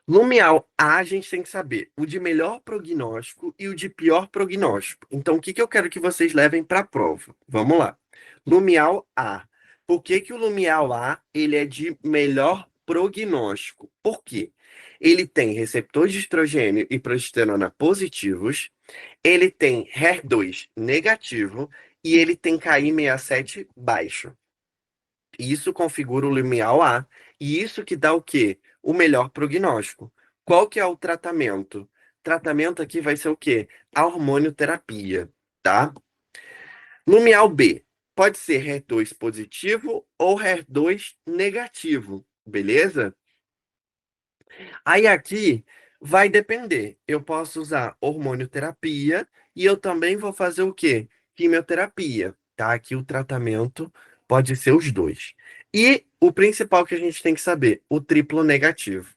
Lumial A, a gente tem que saber o de melhor prognóstico e o de pior prognóstico. Então, o que que eu quero que vocês levem para a prova? Vamos lá. Lumial A. Por que que o Lumial A ele é de melhor prognóstico? Por quê? Ele tem receptor de estrogênio e progesterona positivos, ele tem HER2 negativo e ele tem Ki67 baixo. Isso configura o limiar A, e isso que dá o quê? O melhor prognóstico. Qual que é o tratamento? Tratamento aqui vai ser o quê? A hormonioterapia, tá? Lumiar B pode ser HER2 positivo ou HER2 negativo, beleza? Aí aqui vai depender. Eu posso usar hormonioterapia e eu também vou fazer o quê? Quimioterapia, tá? Aqui o tratamento pode ser os dois. E o principal que a gente tem que saber, o triplo negativo.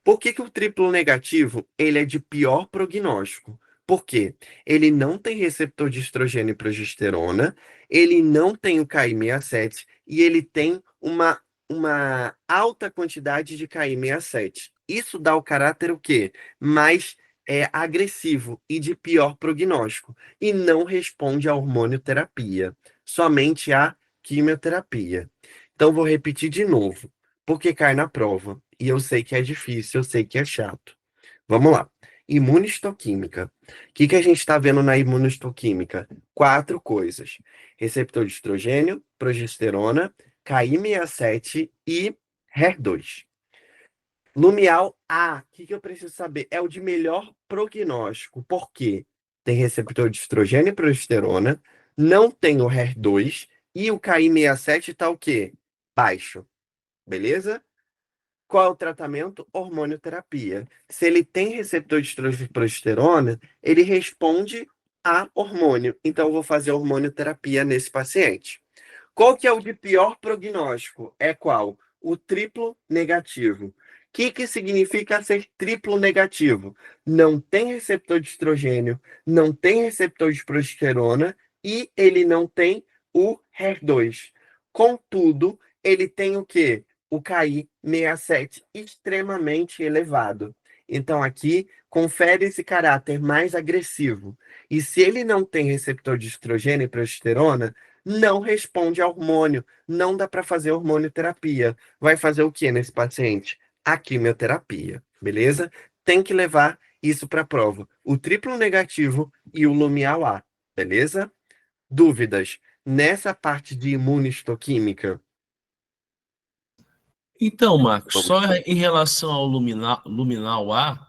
Por que que o triplo negativo, ele é de pior prognóstico? Porque ele não tem receptor de estrogênio e progesterona, ele não tem o Ki67 e ele tem uma alta quantidade de Ki67. Isso dá o caráter o quê? Mais agressivo e de pior prognóstico. E não responde à hormonioterapia, somente à quimioterapia. Então, vou repetir de novo, porque cai na prova. E eu sei que é difícil, eu sei que é chato. Vamos lá. Imunistoquímica. O que que a gente está vendo na imunistoquímica? Quatro coisas: receptor de estrogênio, progesterona, Ki67 e HER2. Lumial A, o que que eu preciso saber? É o de melhor prognóstico. Por quê? Tem receptor de estrogênio e progesterona, não tem o HER2 e o Ki67 está o quê? Baixo. Beleza? Qual é o tratamento? Hormonioterapia. Se ele tem receptor de estrogênio e progesterona, ele responde a hormônio. Então, eu vou fazer hormonioterapia nesse paciente. Qual que é o de pior prognóstico? É qual? O triplo negativo. O que que significa ser triplo negativo? Não tem receptor de estrogênio, não tem receptor de progesterona e ele não tem o HER2. Contudo, ele tem o quê? O Ki67 extremamente elevado. Então, aqui, confere esse caráter mais agressivo. E se ele não tem receptor de estrogênio e progesterona, não responde a hormônio, não dá para fazer hormonioterapia. Vai fazer o que nesse paciente? A quimioterapia, beleza? Tem que levar isso para a prova. O triplo negativo e o lumial A, beleza? Dúvidas nessa parte de imunistoquímica? Então, Marcos, Vamos. só em relação ao luminal A,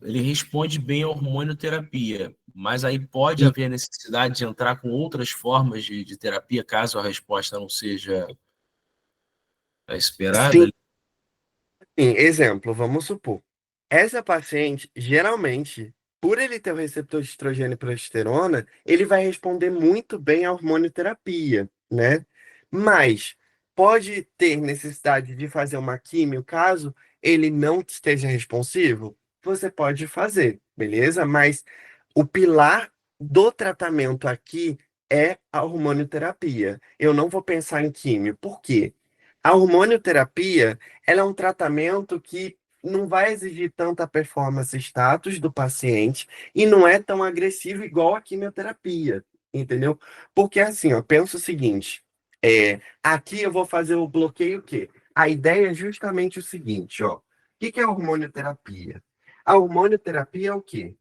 ele responde bem à hormonioterapia, mas aí pode E, haver necessidade de entrar com outras formas de terapia, caso a resposta não seja a sim, esperada. sim, exemplo, vamos supor. Essa paciente, geralmente, por ele ter o receptor de estrogênio e progesterona, ele vai responder muito bem à hormonioterapia, né? Mas pode ter necessidade de fazer uma químio caso ele não esteja responsivo? Você pode fazer, beleza? Mas o pilar do tratamento aqui é a hormonioterapia. Eu não vou pensar em químio. Por quê? A hormonioterapia, ela é um tratamento que não vai exigir tanta performance status do paciente e não é tão agressivo igual a quimioterapia, entendeu? Porque assim, ó, pensa o seguinte, aqui eu vou fazer o bloqueio o quê? A ideia é justamente o seguinte, ó. O que que é a hormonioterapia? A hormonioterapia é o quê?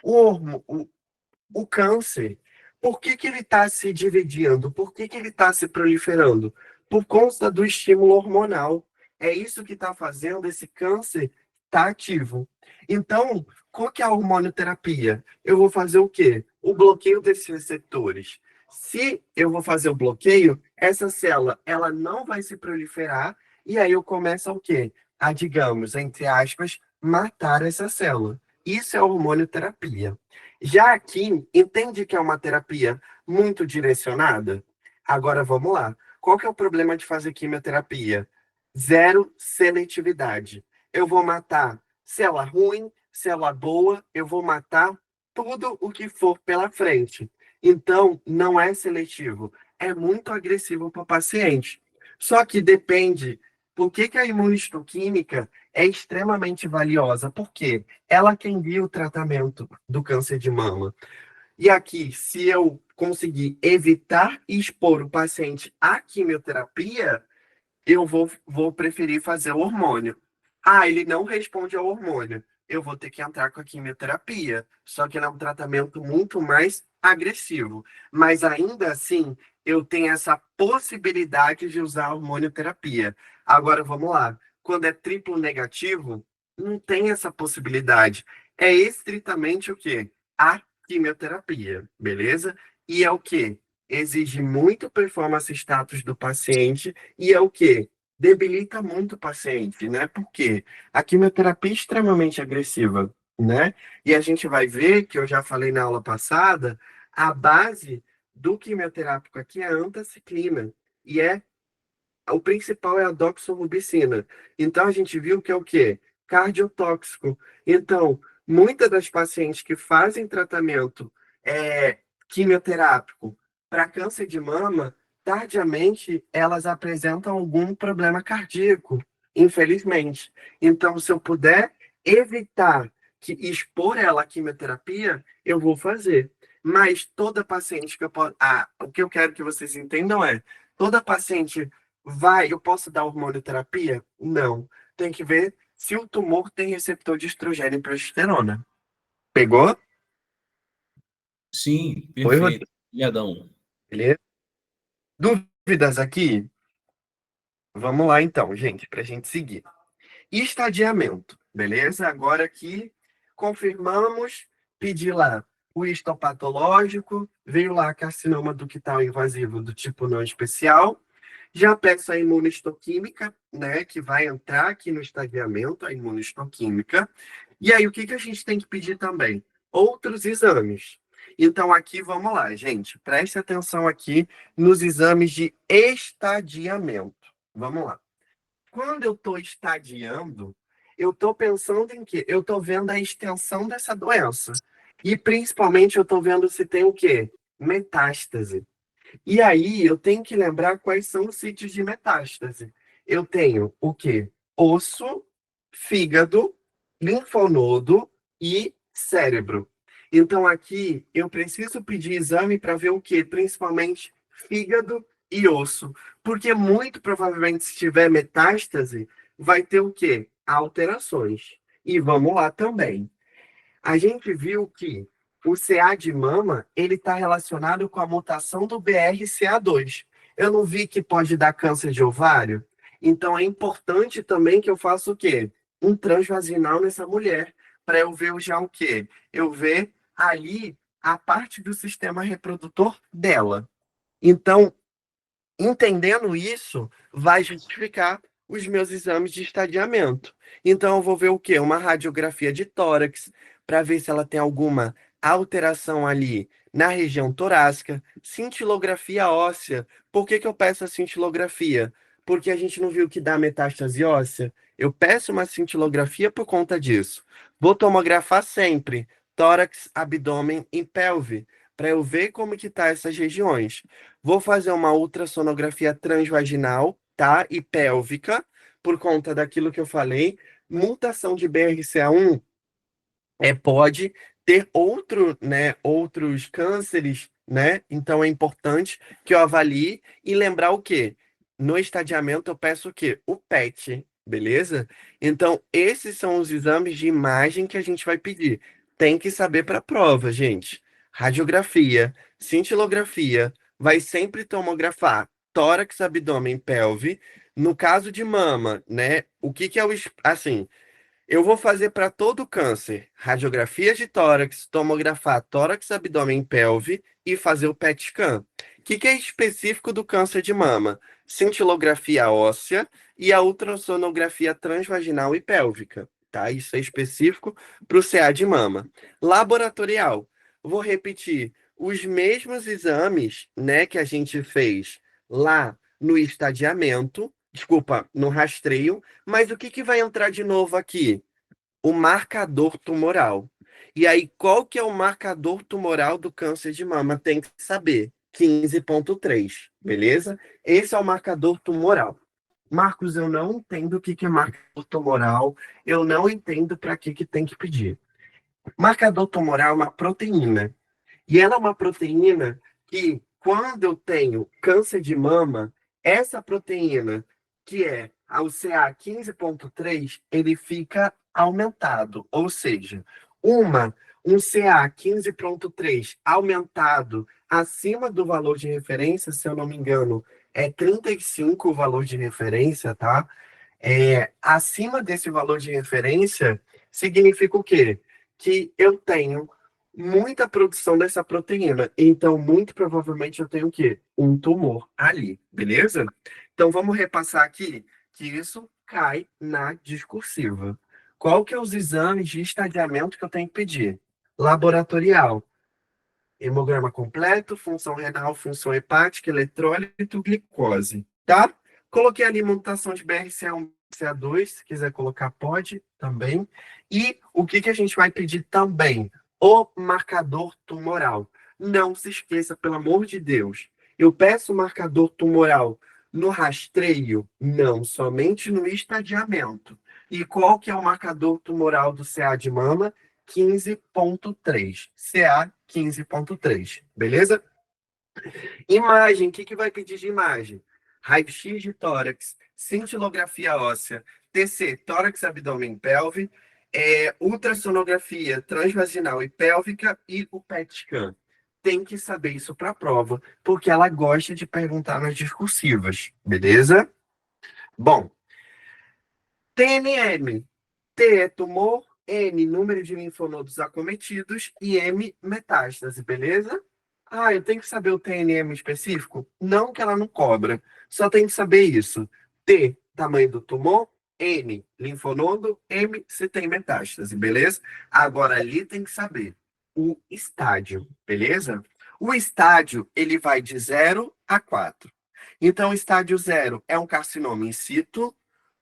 O câncer, por que que ele está se dividindo? Por que que ele está se proliferando? Por conta do estímulo hormonal. É isso que está fazendo esse câncer estar ativo. Então, qual que é a hormonioterapia? Eu vou fazer o quê? O bloqueio desses receptores. Se eu vou fazer o bloqueio, essa célula, ela não vai se proliferar, e aí eu começo a o quê? A, digamos, entre aspas, matar essa célula. Isso é hormonioterapia. Já aqui, entende que é uma terapia muito direcionada? Agora vamos lá. Qual que é o problema de fazer quimioterapia? Zero seletividade. Eu vou matar célula ruim, célula boa, eu vou matar tudo o que for pela frente. Então, não é seletivo, é muito agressivo para o paciente. Só que depende, por que que a imunistoquímica é extremamente valiosa? Porque ela quem guia o tratamento do câncer de mama. E aqui, se eu conseguir evitar e expor o paciente à quimioterapia, eu vou preferir fazer o hormônio. Ah, ele não responde ao hormônio. Eu vou ter que entrar com a quimioterapia. Só que ele é um tratamento muito mais agressivo. Mas ainda assim, eu tenho essa possibilidade de usar a hormonioterapia. Agora, vamos lá. Quando é triplo negativo, não tem essa possibilidade. É estritamente o quê? A quimioterapia, beleza? E é o quê? Exige muito performance status do paciente e é o quê? Debilita muito o paciente, né? Porque a quimioterapia é extremamente agressiva, né? E a gente vai ver, que eu já falei na aula passada, a base do quimioterápico aqui é a antaciclina. E o principal é a doxorubicina. Então, a gente viu que é o quê? Cardiotóxico. Então, muitas das pacientes que fazem tratamento quimioterápico para câncer de mama, tardiamente, elas apresentam algum problema cardíaco, infelizmente. Então, se eu puder evitar que expor ela à quimioterapia, eu vou fazer. Mas toda paciente que eu posso... o que eu quero que vocês entendam é, toda paciente eu posso dar hormonioterapia? Não. Tem que ver se o tumor tem receptor de estrogênio e progesterona. Pegou? Sim, Oi, perfeito. Obrigadão. Rodrigo. Dúvidas aqui? Vamos lá então, gente, para a gente seguir. Estadiamento, beleza? Agora aqui confirmamos, pedi lá o histopatológico, veio lá carcinoma ductal invasivo do tipo não especial. Já peço a imunistoquímica, né, que vai entrar aqui no estadiamento, a imunistoquímica. E aí, o que que a gente tem que pedir também? Outros exames. Então, aqui, vamos lá, gente. Preste atenção aqui nos exames de estadiamento. Vamos lá. Quando eu estou estadiando, eu estou pensando em quê? Eu estou vendo a extensão dessa doença. E, principalmente, eu estou vendo se tem o quê? Metástase. E aí, eu tenho que lembrar quais são os sítios de metástase. Eu tenho o quê? Osso, fígado, linfonodo e cérebro. Então, aqui, eu preciso pedir exame para ver o quê? Principalmente fígado e osso. Porque muito provavelmente, se tiver metástase, vai ter o quê? Alterações. E vamos lá também. A gente viu que o CA de mama, ele está relacionado com a mutação do BRCA2. Eu não vi que pode dar câncer de ovário? Então, é importante também que eu faça o quê? Um transvaginal nessa mulher, para eu ver já o quê? Eu ver ali a parte do sistema reprodutor dela. Então, entendendo isso, vai justificar os meus exames de estadiamento. Então, eu vou ver o quê? Uma radiografia de tórax, para ver se ela tem alguma alteração ali na região torácica, cintilografia óssea. Por que que eu peço a cintilografia? Porque a gente não viu que dá metástase óssea. Eu peço uma cintilografia por conta disso. Vou tomografar sempre tórax, abdômen e pelve, para eu ver como que tá essas regiões. Vou fazer uma ultrassonografia transvaginal, tá? E pélvica, por conta daquilo que eu falei. Mutação de BRCA1 pode ter outros cânceres, né? Então é importante que eu avalie e lembrar o quê? No estadiamento eu peço o quê? O PET, beleza? Então, esses são os exames de imagem que a gente vai pedir. Tem que saber para a prova, gente. Radiografia, cintilografia, vai sempre tomografar tórax, abdômen, pelve. No caso de mama, né? O que que é assim, eu vou fazer para todo câncer, radiografia de tórax, tomografar tórax, abdômen, pelve e fazer o PET scan. O que é específico do câncer de mama? Cintilografia óssea e a ultrassonografia transvaginal e pélvica, tá? Isso é específico para o CA de mama. Laboratorial, vou repetir, os mesmos exames, né, que a gente fez lá no estadiamento, desculpa, no rastreio, mas o que vai entrar de novo aqui? O marcador tumoral. E aí, qual que é o marcador tumoral do câncer de mama? Tem que saber. 15,3, beleza? Esse é o marcador tumoral. Marcos, eu não entendo o que é marcador tumoral, eu não entendo para que tem que pedir. Marcador tumoral é uma proteína. E ela é uma proteína que, quando eu tenho câncer de mama, essa proteína, que é o CA15,3, ele fica aumentado. Ou seja, um CA15,3 aumentado acima do valor de referência, se eu não me engano, é 35 o valor de referência, tá? Acima desse valor de referência, significa o quê? Que eu tenho muita produção dessa proteína. Então, muito provavelmente, eu tenho o quê? Um tumor ali, beleza? Então, vamos repassar aqui que isso cai na discursiva. Qual que é os exames de estadiamento que eu tenho que pedir? Laboratorial. Hemograma completo, função renal, função hepática, eletrólito, glicose, tá? Coloquei ali mutação de BRCA1, BRCA2, se quiser colocar, pode também. E o que a gente vai pedir também? O marcador tumoral. Não se esqueça, pelo amor de Deus. Eu peço o marcador tumoral no rastreio? Não, somente no estadiamento. E qual que é o marcador tumoral do CA de mama? 15,3. CA 15,3. Beleza? Imagem, o que vai pedir de imagem? Raio-X de tórax, cintilografia óssea, TC, tórax, abdômen, pelve, ultrassonografia transvaginal e pélvica e o PET scan. Tem que saber isso para a prova, porque ela gosta de perguntar nas discursivas, beleza? Bom, TNM. T é tumor, N, número de linfonodos acometidos e M, metástase, beleza? Ah, eu tenho que saber o TNM específico? Não, que ela não cobra. Só tem que saber isso. T, tamanho do tumor, N, linfonodo, M, se tem metástase, beleza? Agora ali tem que saber o estádio, beleza? O estádio, ele vai de 0 a 4. Então, o estádio 0 é um carcinoma in situ.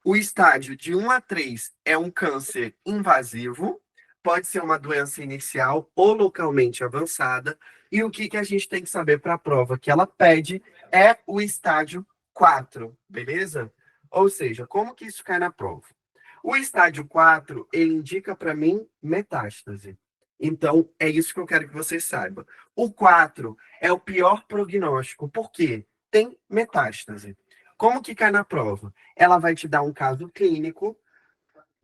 O estádio de 1 a 3 é um câncer invasivo, pode ser uma doença inicial ou localmente avançada. E o que a gente tem que saber para a prova que ela pede é o estádio 4, beleza? Ou seja, como que isso cai na prova? O estádio 4, ele indica para mim metástase. Então, é isso que eu quero que vocês saibam. O 4 é o pior prognóstico, por quê? Tem metástase. Como que cai na prova? Ela vai te dar um caso clínico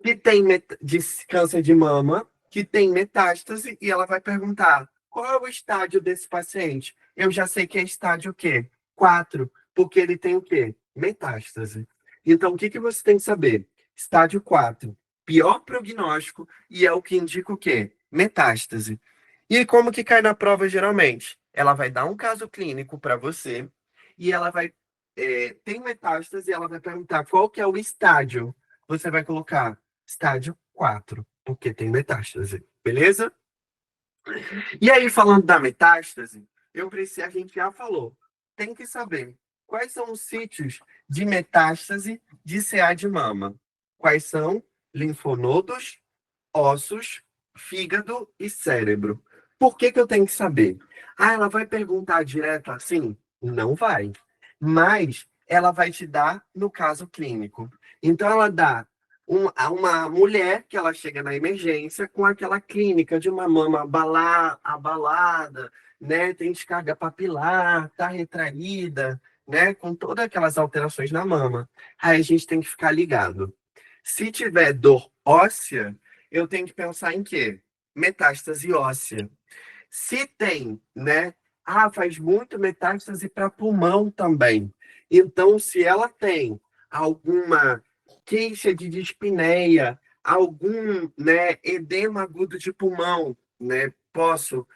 que tem de câncer de mama, que tem metástase, e ela vai perguntar: qual é o estádio desse paciente? Eu já sei que é estádio o quê? 4, porque ele tem o quê? Metástase. Então, o que você tem que saber? Estádio 4, pior prognóstico, e é o que indica o quê? Metástase. E como que cai na prova geralmente? Ela vai dar um caso clínico para você, e ela vai tem metástase, e ela vai perguntar qual que é o estádio. Você vai colocar estádio 4, porque tem metástase, beleza? E aí, falando da metástase, a gente já falou, tem que saber quais são os sítios de metástase de CA de mama. Quais são? Linfonodos, ossos, fígado e cérebro. Por que eu tenho que saber? Ah, ela vai perguntar direto assim? Não vai. Mas ela vai te dar no caso clínico. Então, ela dá a uma mulher que ela chega na emergência com aquela clínica de uma mama abalada, né? Tem descarga papilar, tá retraída, né? Com todas aquelas alterações na mama. Aí a gente tem que ficar ligado. Se tiver dor óssea, eu tenho que pensar em quê? Metástase óssea. Se tem, né? Ah, faz muito metástase para pulmão também. Então, se ela tem alguma queixa de dispneia, algum, né, edema agudo de pulmão, né? Posso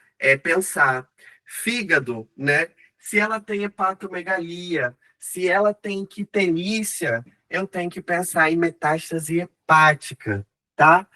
pensar. Fígado, né? Se ela tem hepatomegalia, se ela tem quiterícia, eu tenho que pensar em metástase hepática, tá?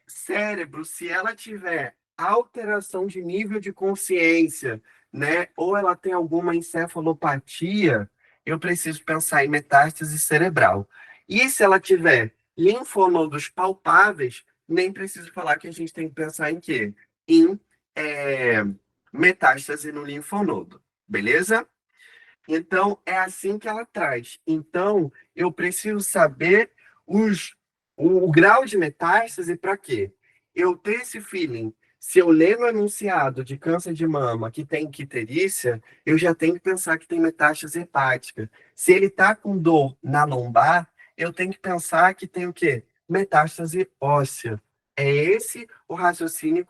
Cérebro, se ela tiver alteração de nível de consciência, né? Ou ela tem alguma encefalopatia, eu preciso pensar em metástase cerebral. E se ela tiver linfonodos palpáveis, nem preciso falar que a gente tem que pensar em quê? Em é, metástase no linfonodo, beleza? Então, é assim que ela traz. Então, eu preciso saber o grau de metástase para quê? Eu ter esse feeling. Se eu ler no enunciado de câncer de mama que tem quiterícia, eu já tenho que pensar que tem metástase hepática. Se ele está com dor na lombar, eu tenho que pensar que tem o quê? Metástase óssea. É esse o raciocínio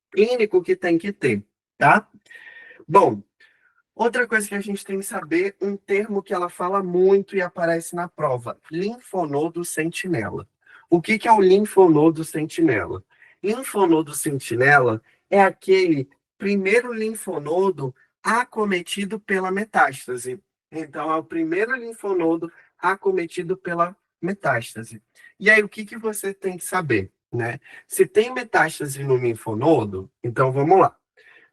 clínico que tem que ter, tá? Bom, outra coisa que a gente tem que saber, um termo que ela fala muito e aparece na prova, linfonodo sentinela. O que é o linfonodo sentinela? Linfonodo sentinela é aquele primeiro linfonodo acometido pela metástase. Então, é o primeiro linfonodo acometido pela metástase. E aí, o que você tem que saber, né? Se tem metástase no linfonodo, então vamos lá.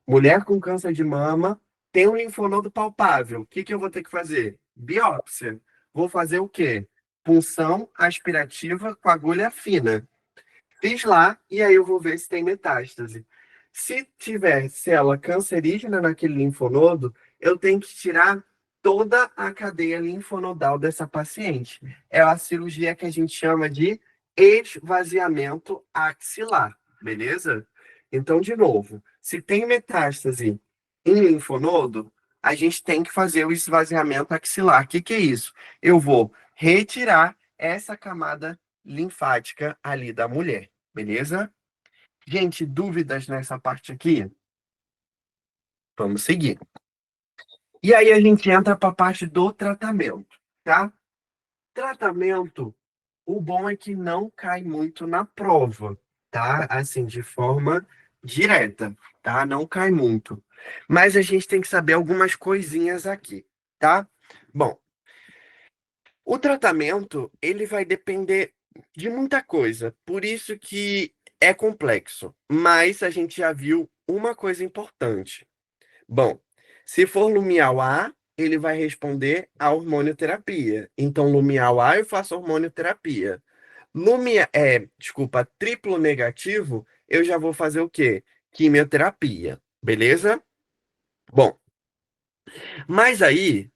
Mulher com câncer de mama tem um linfonodo palpável. O que eu vou ter que fazer? Biópsia. Vou fazer o quê? Punção aspirativa com agulha fina. Fiz lá e aí eu vou ver se tem metástase. Se tiver célula cancerígena naquele linfonodo, eu tenho que tirar toda a cadeia linfonodal dessa paciente. É a cirurgia que a gente chama de esvaziamento axilar, beleza? Então, de novo, se tem metástase em linfonodo, a gente tem que fazer o esvaziamento axilar. O que é isso? Eu vou retirar essa camada linfática ali da mulher, beleza? Gente, dúvidas nessa parte aqui? Vamos seguir. E aí a gente entra para a parte do tratamento, tá? Tratamento, o bom é que não cai muito na prova, tá? Assim, de forma direta, tá? Não cai muito. Mas a gente tem que saber algumas coisinhas aqui, tá? Bom, o tratamento, ele vai depender de muita coisa, por isso que é complexo. Mas a gente já viu uma coisa importante. Bom, se for lumial A, ele vai responder à hormonioterapia. Então, lumial A, eu faço hormonioterapia. Triplo negativo, eu já vou fazer o quê? Quimioterapia, beleza? Bom, mas aí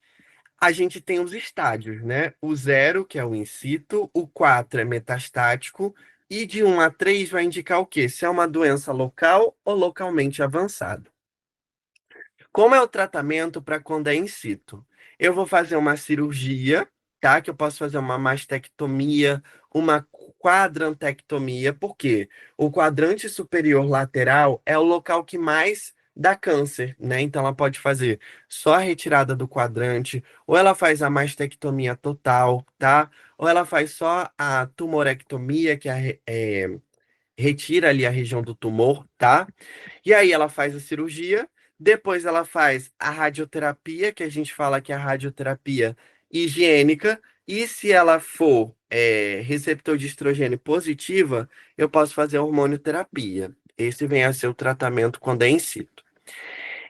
a gente tem os estádios, né? O 0, que é o in situ, o 4 é metastático, e de 1 a 3 vai indicar o quê? Se é uma doença local ou localmente avançada. Como é o tratamento para quando é in situ? Eu vou fazer uma cirurgia, tá? Que eu posso fazer uma mastectomia, uma quadrantectomia, porque o quadrante superior lateral é o local que mais dá câncer, né? Então ela pode fazer só a retirada do quadrante, ou ela faz a mastectomia total, tá? Ou ela faz só a tumorectomia, que retira ali a região do tumor, tá? E aí ela faz a cirurgia, depois ela faz a radioterapia, que a gente fala que é a radioterapia higiênica, e se ela for receptor de estrogênio positiva, eu posso fazer a hormonioterapia. Esse vem a ser o tratamento quando é in situ.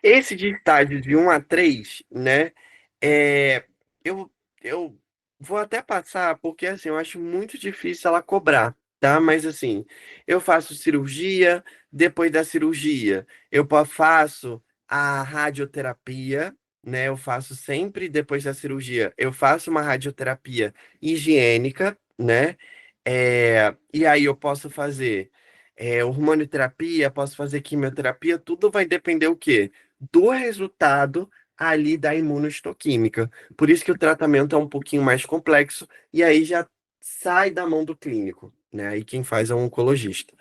Esse de estágio de 1 a 3, né? é, eu, eu vou até passar, porque assim, eu acho muito difícil ela cobrar, tá? Mas assim, eu faço cirurgia, depois da cirurgia, faço a radioterapia, né? Eu faço sempre depois da cirurgia, eu faço uma radioterapia higiênica, né? E aí eu posso fazer hormonioterapia, posso fazer quimioterapia, tudo vai depender o quê? Do resultado ali da imunohistoquímica. Por isso que o tratamento é um pouquinho mais complexo e aí já sai da mão do clínico, né? Aí quem faz é um oncologista.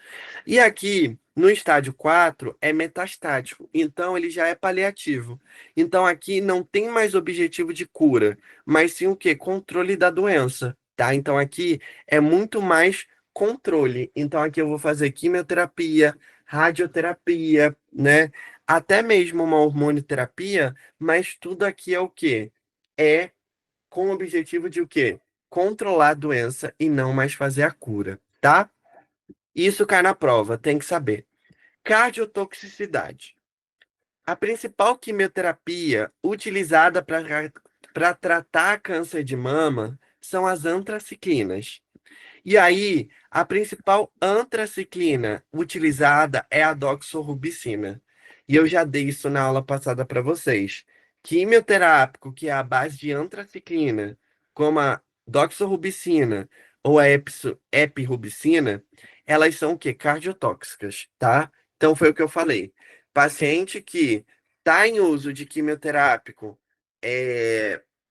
E aqui, no estágio 4 é metastático, então ele já é paliativo. Então aqui não tem mais objetivo de cura, mas sim o quê? Controle da doença, tá? Então aqui é muito mais controle. Então aqui eu vou fazer quimioterapia, radioterapia, né? até mesmo uma hormonioterapia, mas tudo aqui é o quê? É com o objetivo de o quê? Controlar a doença e não mais fazer a cura, tá? Isso cai na prova, tem que saber. Cardiotoxicidade. A principal quimioterapia utilizada para tratar câncer de mama são as antraciclinas. E aí, a principal antraciclina utilizada é a doxorubicina. E eu já dei isso na aula passada para vocês. Quimioterápico, que é a base de antraciclina, como a doxorubicina ou a epirubicina, elas são o quê? Cardiotóxicas, tá? Então foi o que eu falei. Paciente que está em uso de quimioterápico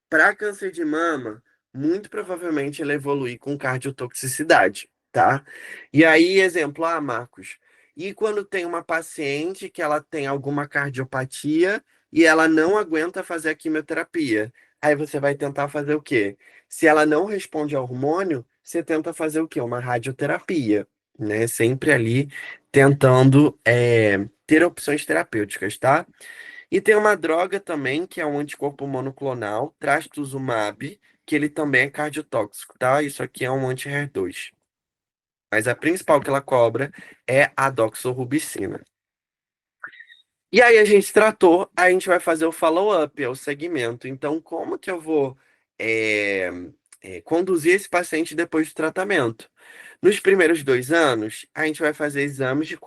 para câncer de mama, muito provavelmente ela evoluir com cardiotoxicidade, tá? E aí, exemplo, Marcos, e quando tem uma paciente que ela tem alguma cardiopatia e ela não aguenta fazer a quimioterapia, aí você vai tentar fazer o quê? Se ela não responde ao hormônio, você tenta fazer o quê? Uma radioterapia, né? Sempre ali tentando ter opções terapêuticas, tá? E tem uma droga também, que é um anticorpo monoclonal, trastuzumab, que ele também é cardiotóxico, tá? Isso aqui é um anti-HER2. Mas a principal que ela cobra é a doxorubicina. E aí a gente tratou, a gente vai fazer o follow-up, é o segmento. Então, como que eu vou é, conduzir esse paciente depois do tratamento? Nos primeiros 2 anos, a gente vai fazer exames de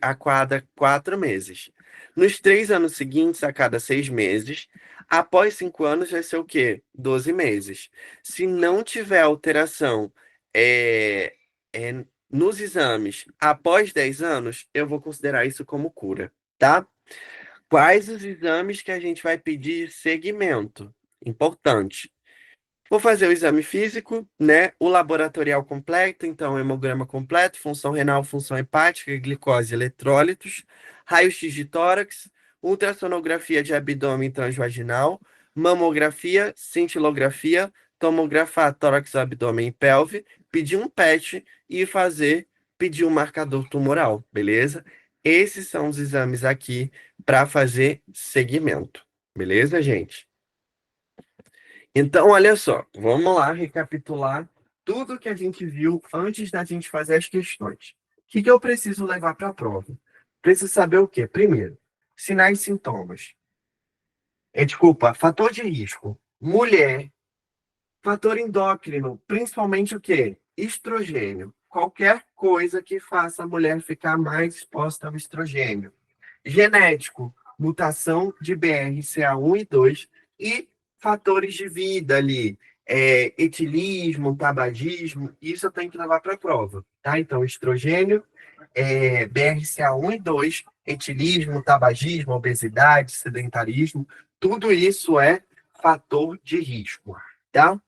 a cada 4 meses. Nos 3 anos seguintes, a cada 6 meses. Após 5 anos, vai ser o quê? 12 meses. Se não tiver alteração é, nos exames após 10 anos, eu vou considerar isso como cura, tá? Quais os exames que a gente vai pedir seguimento? Importante. Vou fazer o exame físico, né? O laboratorial completo, então hemograma completo, função renal, função hepática, glicose, eletrólitos, raio-x de tórax, ultrassonografia de abdômen transvaginal, mamografia, cintilografia, tomografar tórax, abdômen e pelve, pedir um PET e pedir um marcador tumoral, beleza? Esses são os exames aqui para fazer segmento, beleza, gente? Então, olha só, vamos lá recapitular tudo que a gente viu antes da gente fazer as questões. O que eu preciso levar para a prova? Preciso saber o quê? Primeiro, sinais e sintomas. Desculpa, fator de risco. Mulher, fator endócrino, principalmente o quê? Estrogênio. Qualquer coisa que faça a mulher ficar mais exposta ao estrogênio. Genético, mutação de BRCA1 e 2 e fatores de vida ali, etilismo, tabagismo, isso eu tenho que levar para a prova, tá? Então, estrogênio, BRCA1 e 2, etilismo, tabagismo, obesidade, sedentarismo, tudo isso é fator de risco, tá?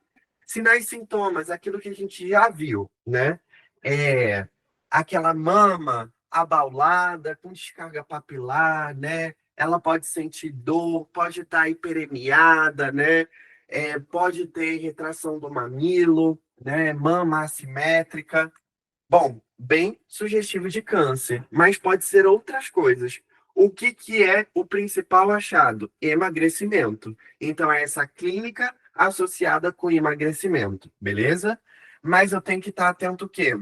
Sinais e sintomas, aquilo que a gente já viu, né? Aquela mama abaulada, com descarga papilar, né? Ela pode sentir dor, pode estar hiperemiada, né? Pode ter retração do mamilo, né? Mama assimétrica. Bom, bem sugestivo de câncer, mas pode ser outras coisas. O que é o principal achado? Emagrecimento. Então, é essa clínica associada com emagrecimento, beleza? Mas eu tenho que estar atento o quê?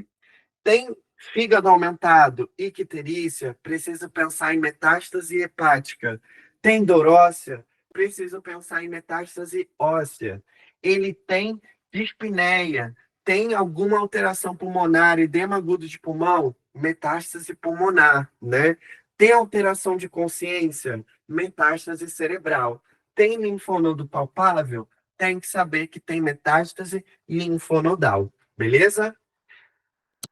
Tem fígado aumentado, icterícia, preciso pensar em metástase hepática. Tem dor óssea, preciso pensar em metástase óssea. Ele tem dispneia, tem alguma alteração pulmonar, edema agudo de pulmão, metástase pulmonar, né? Tem alteração de consciência, metástase cerebral. Tem linfonodo palpável, tem que saber que tem metástase linfonodal, beleza?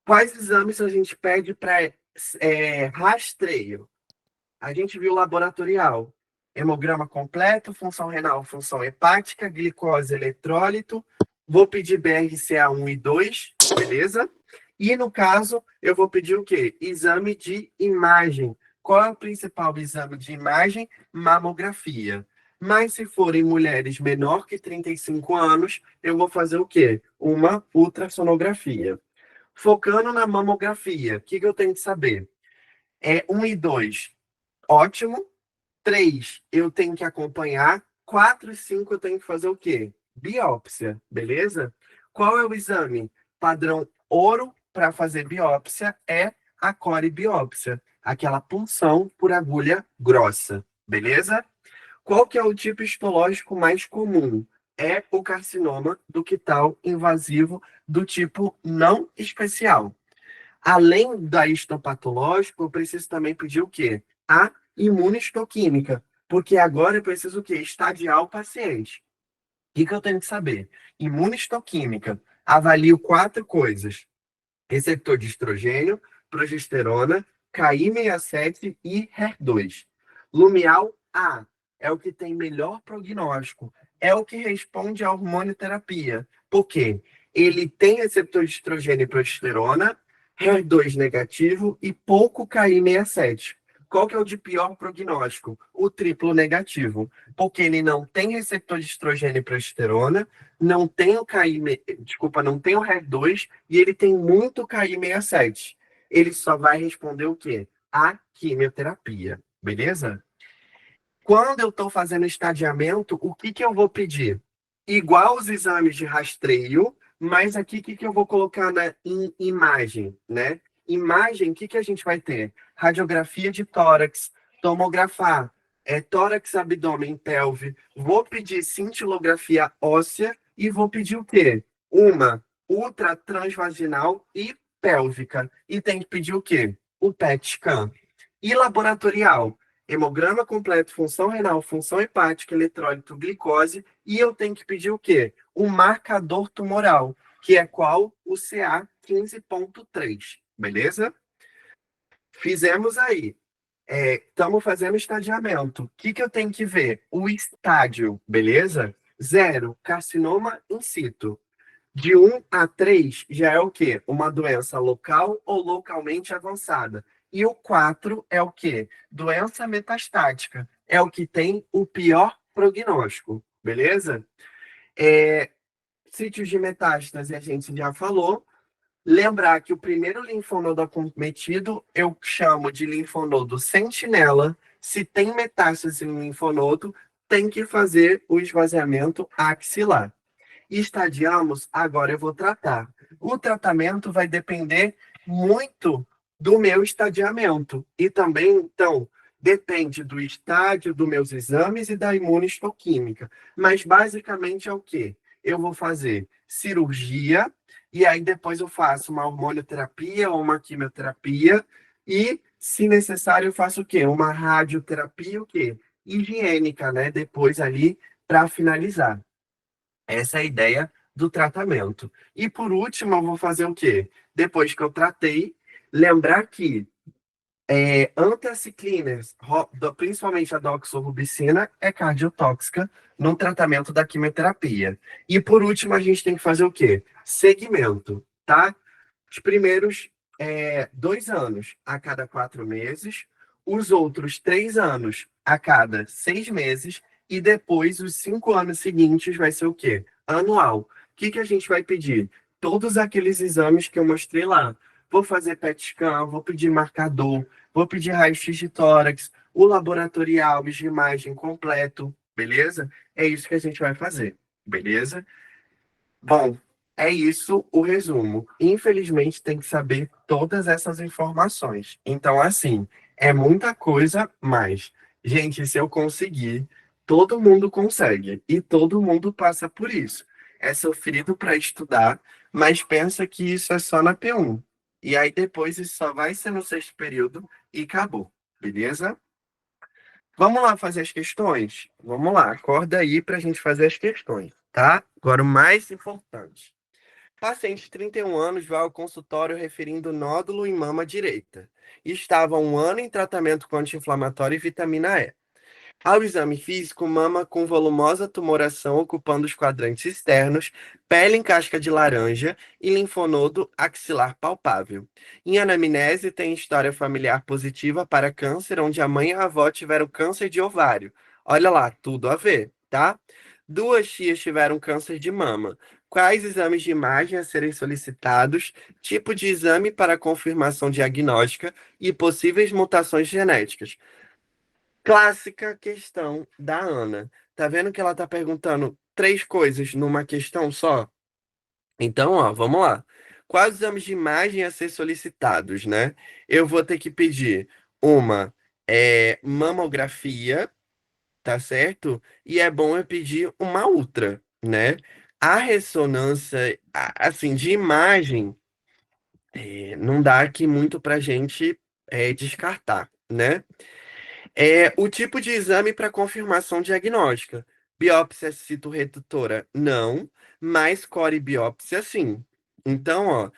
Quais exames a gente pede para rastreio? A gente viu laboratorial, hemograma completo, função renal, função hepática, glicose, eletrólito. Vou pedir BRCA1 e 2, beleza? E no caso, eu vou pedir o quê? Exame de imagem. Qual é o principal exame de imagem? Mamografia. Mas se forem mulheres menor que 35 anos, eu vou fazer o quê? Uma ultrassonografia. Focando na mamografia, o que eu tenho que saber? 1 e 2. Ótimo. 3, eu tenho que acompanhar. 4 e 5, eu tenho que fazer o quê? Biópsia, beleza? Qual é o exame? Padrão ouro para fazer biópsia é a corebiópsia, aquela punção por agulha grossa, beleza? Qual que é o tipo histológico mais comum? É o carcinoma ductal invasivo do tipo não especial. Além da histopatológica, eu preciso também pedir o quê? A imunistoquímica, porque agora eu preciso o quê? Estadiar o paciente. O que eu tenho que saber? Imunistoquímica. Avalio 4 coisas: receptor de estrogênio, progesterona, Ki67 e HER2. Lumial A é o que tem melhor prognóstico, é o que responde à hormonioterapia. Por quê? Ele tem receptor de estrogênio e progesterona, HER2 negativo e pouco Ki67. Qual que é o de pior prognóstico? O triplo negativo, porque ele não tem receptor de estrogênio e progesterona, não tem o não tem o HER2 e ele tem muito Ki67. Ele só vai responder o quê? A quimioterapia, beleza? Quando eu estou fazendo estadiamento, o que que eu vou pedir? Igual os exames de rastreio, mas aqui o que que eu vou colocar em imagem, né? Imagem, o que que a gente vai ter? Radiografia de tórax, tomografar, tórax, abdômen, pelve. Vou pedir cintilografia óssea e vou pedir o quê? Uma ultra transvaginal e pélvica. E tem que pedir o quê? O PET scan. E laboratorial? Hemograma completo, função renal, função hepática, eletrólito, glicose, e eu tenho que pedir o quê? O marcador tumoral, que é qual? O CA 15.3, beleza? Fizemos aí. Estamos fazendo estadiamento. O que que eu tenho que ver? O estádio, beleza? 0, carcinoma in situ. De 1 a 3 já é o quê? Uma doença local ou localmente avançada. E o 4 é o quê? Doença metastática. É o que tem o pior prognóstico, beleza? Sítios de metástase a gente já falou. Lembrar que o primeiro linfonodo acometido eu chamo de linfonodo sentinela. Se tem metástase no linfonodo, tem que fazer o esvaziamento axilar. Estadiamos, agora eu vou tratar. O tratamento vai depender muito do meu estadiamento. E também, então, depende do estádio, dos meus exames e da imunistoquímica. Mas basicamente é o quê? Eu vou fazer cirurgia, e aí depois eu faço uma hormonioterapia ou uma quimioterapia, e, se necessário, eu faço o quê? Uma radioterapia, o quê? Higiênica, né? Depois ali, para finalizar. Essa é a ideia do tratamento. E por último, eu vou fazer o quê? Depois que eu tratei, lembrar que antraciclinas, principalmente a doxorubicina, é cardiotóxica no tratamento da quimioterapia. E por último, a gente tem que fazer o quê? Segmento, tá? Os primeiros 2 anos a cada 4 meses, os outros 3 anos a cada 6 meses, e depois os 5 anos seguintes vai ser o quê? Anual. O que que a gente vai pedir? Todos aqueles exames que eu mostrei lá. Vou fazer PET scan, vou pedir marcador, vou pedir raio-x de tórax, o laboratorial de imagem completo, beleza? É isso que a gente vai fazer, beleza? Bom, é isso o resumo. Infelizmente, tem que saber todas essas informações. Então, assim, é muita coisa, mas, gente, se eu conseguir, todo mundo consegue. E todo mundo passa por isso. É sofrido para estudar, mas pensa que isso é só na P1. E aí depois isso só vai ser no sexto período e acabou. Beleza? Vamos lá fazer as questões? Vamos lá, acorda aí para a gente fazer as questões, tá? Agora, o mais importante. Paciente de 31 anos vai ao consultório referindo nódulo em mama direita. Estava há 1 ano em tratamento com anti-inflamatório e vitamina E. Ao exame físico, mama com volumosa tumoração ocupando os quadrantes externos, pele em casca de laranja e linfonodo axilar palpável. Em anamnese, tem história familiar positiva para câncer, onde a mãe e a avó tiveram câncer de ovário. Olha lá, tudo a ver, tá? 2 tias tiveram câncer de mama. Quais exames de imagem a serem solicitados, tipo de exame para confirmação diagnóstica e possíveis mutações genéticas? Clássica questão da Ana. Tá vendo que ela tá perguntando três coisas numa questão só? Então, ó, vamos lá. Quais exames de imagem a ser solicitados, né? Eu vou ter que pedir uma mamografia, tá certo? E é bom eu pedir uma ultra, né? A ressonância, assim, de imagem, não dá aqui muito pra gente descartar, né? O tipo de exame para confirmação diagnóstica. Biópsia citoredutora, não, mas core-biópsia, sim. Então, ó,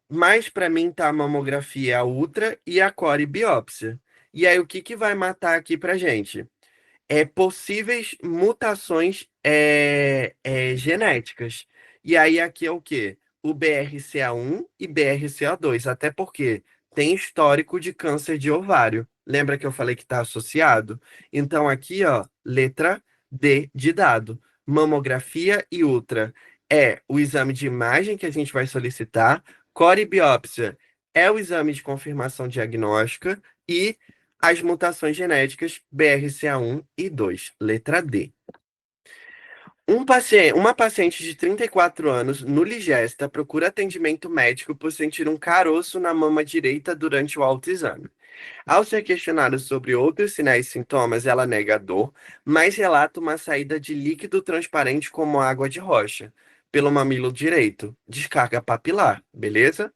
mais para mim tá a mamografia, a ultra e a core-biópsia. E aí, o que que vai matar aqui pra gente? Possíveis mutações genéticas. E aí aqui é o quê? O BRCA1 e BRCA2, até porque tem histórico de câncer de ovário. Lembra que eu falei que está associado? Então aqui, ó, letra D de dado. Mamografia e ultra é o exame de imagem que a gente vai solicitar. Core biópsia é o exame de confirmação diagnóstica e as mutações genéticas BRCA1 e 2, letra D. Uma paciente de 34 anos, no Ligesta, procura atendimento médico por sentir um caroço na mama direita durante o autoexame. Ao ser questionada sobre outros sinais e sintomas, ela nega a dor, mas relata uma saída de líquido transparente como água de rocha pelo mamilo direito, descarga papilar, beleza?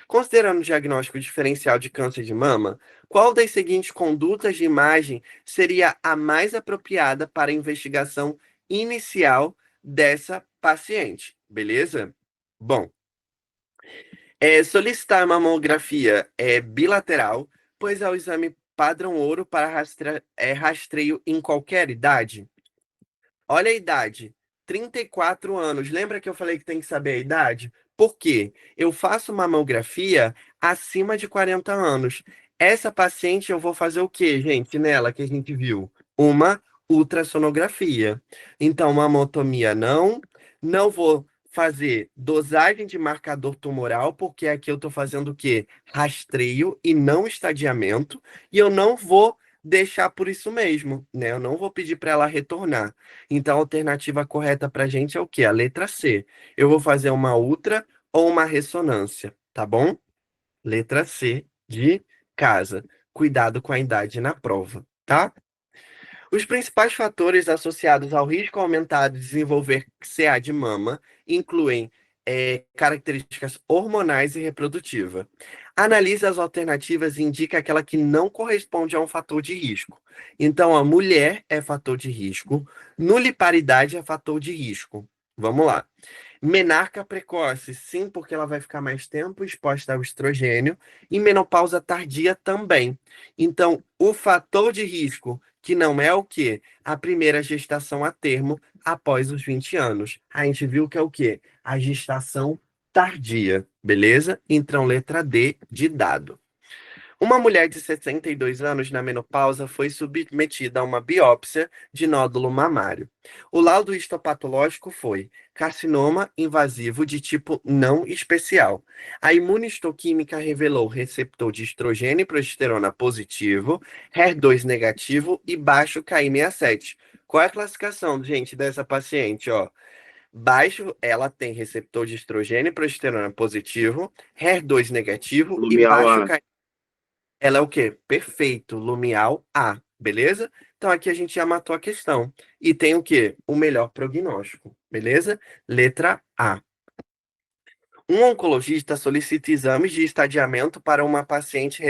Considerando o diagnóstico diferencial de câncer de mama, qual das seguintes condutas de imagem seria a mais apropriada para a investigação inicial dessa paciente, beleza? Bom, solicitar mamografia bilateral, pois é o exame padrão ouro para rastreio em qualquer idade. Olha a idade, 34 anos. Lembra que eu falei que tem que saber a idade? Por quê? Eu faço mamografia acima de 40 anos. Essa paciente eu vou fazer o quê, gente, nela que a gente viu? Uma ultrassonografia. Então, mamotomia não vou fazer dosagem de marcador tumoral, porque aqui eu estou fazendo o quê? Rastreio e não estadiamento, e eu não vou deixar por isso mesmo, né? Eu não vou pedir para ela retornar. Então, a alternativa correta para a gente é o quê? A letra C. Eu vou fazer uma ultra ou uma ressonância, tá bom? Letra C de casa. Cuidado com a idade na prova, tá? Os principais fatores associados ao risco aumentado de desenvolver CA de mama incluem características hormonais e reprodutiva. Analise as alternativas e indica aquela que não corresponde a um fator de risco. Então, a mulher é fator de risco, nuliparidade é fator de risco. Vamos lá. Menarca precoce, sim, porque ela vai ficar mais tempo exposta ao estrogênio, e menopausa tardia também. Então, o fator de risco, que não é o quê? A primeira gestação a termo após os 20 anos. A gente viu que é o quê? A gestação tardia, beleza? Então, letra D de dado. Uma mulher de 62 anos na menopausa foi submetida a uma biópsia de nódulo mamário. O laudo histopatológico foi carcinoma invasivo de tipo não especial. A imunistoquímica revelou receptor de estrogênio e progesterona positivo, HER2 negativo e baixo Ki67. Qual é a classificação, gente, dessa paciente, ó? Baixo, ela tem receptor de estrogênio e progesterona positivo, HER2 negativo e Lumial baixo A. ela é o quê? Perfeito, lumial A, beleza? Então aqui a gente já matou a questão. E tem o quê? O melhor prognóstico, beleza? Letra A. Um oncologista solicita exames de estadiamento para uma paciente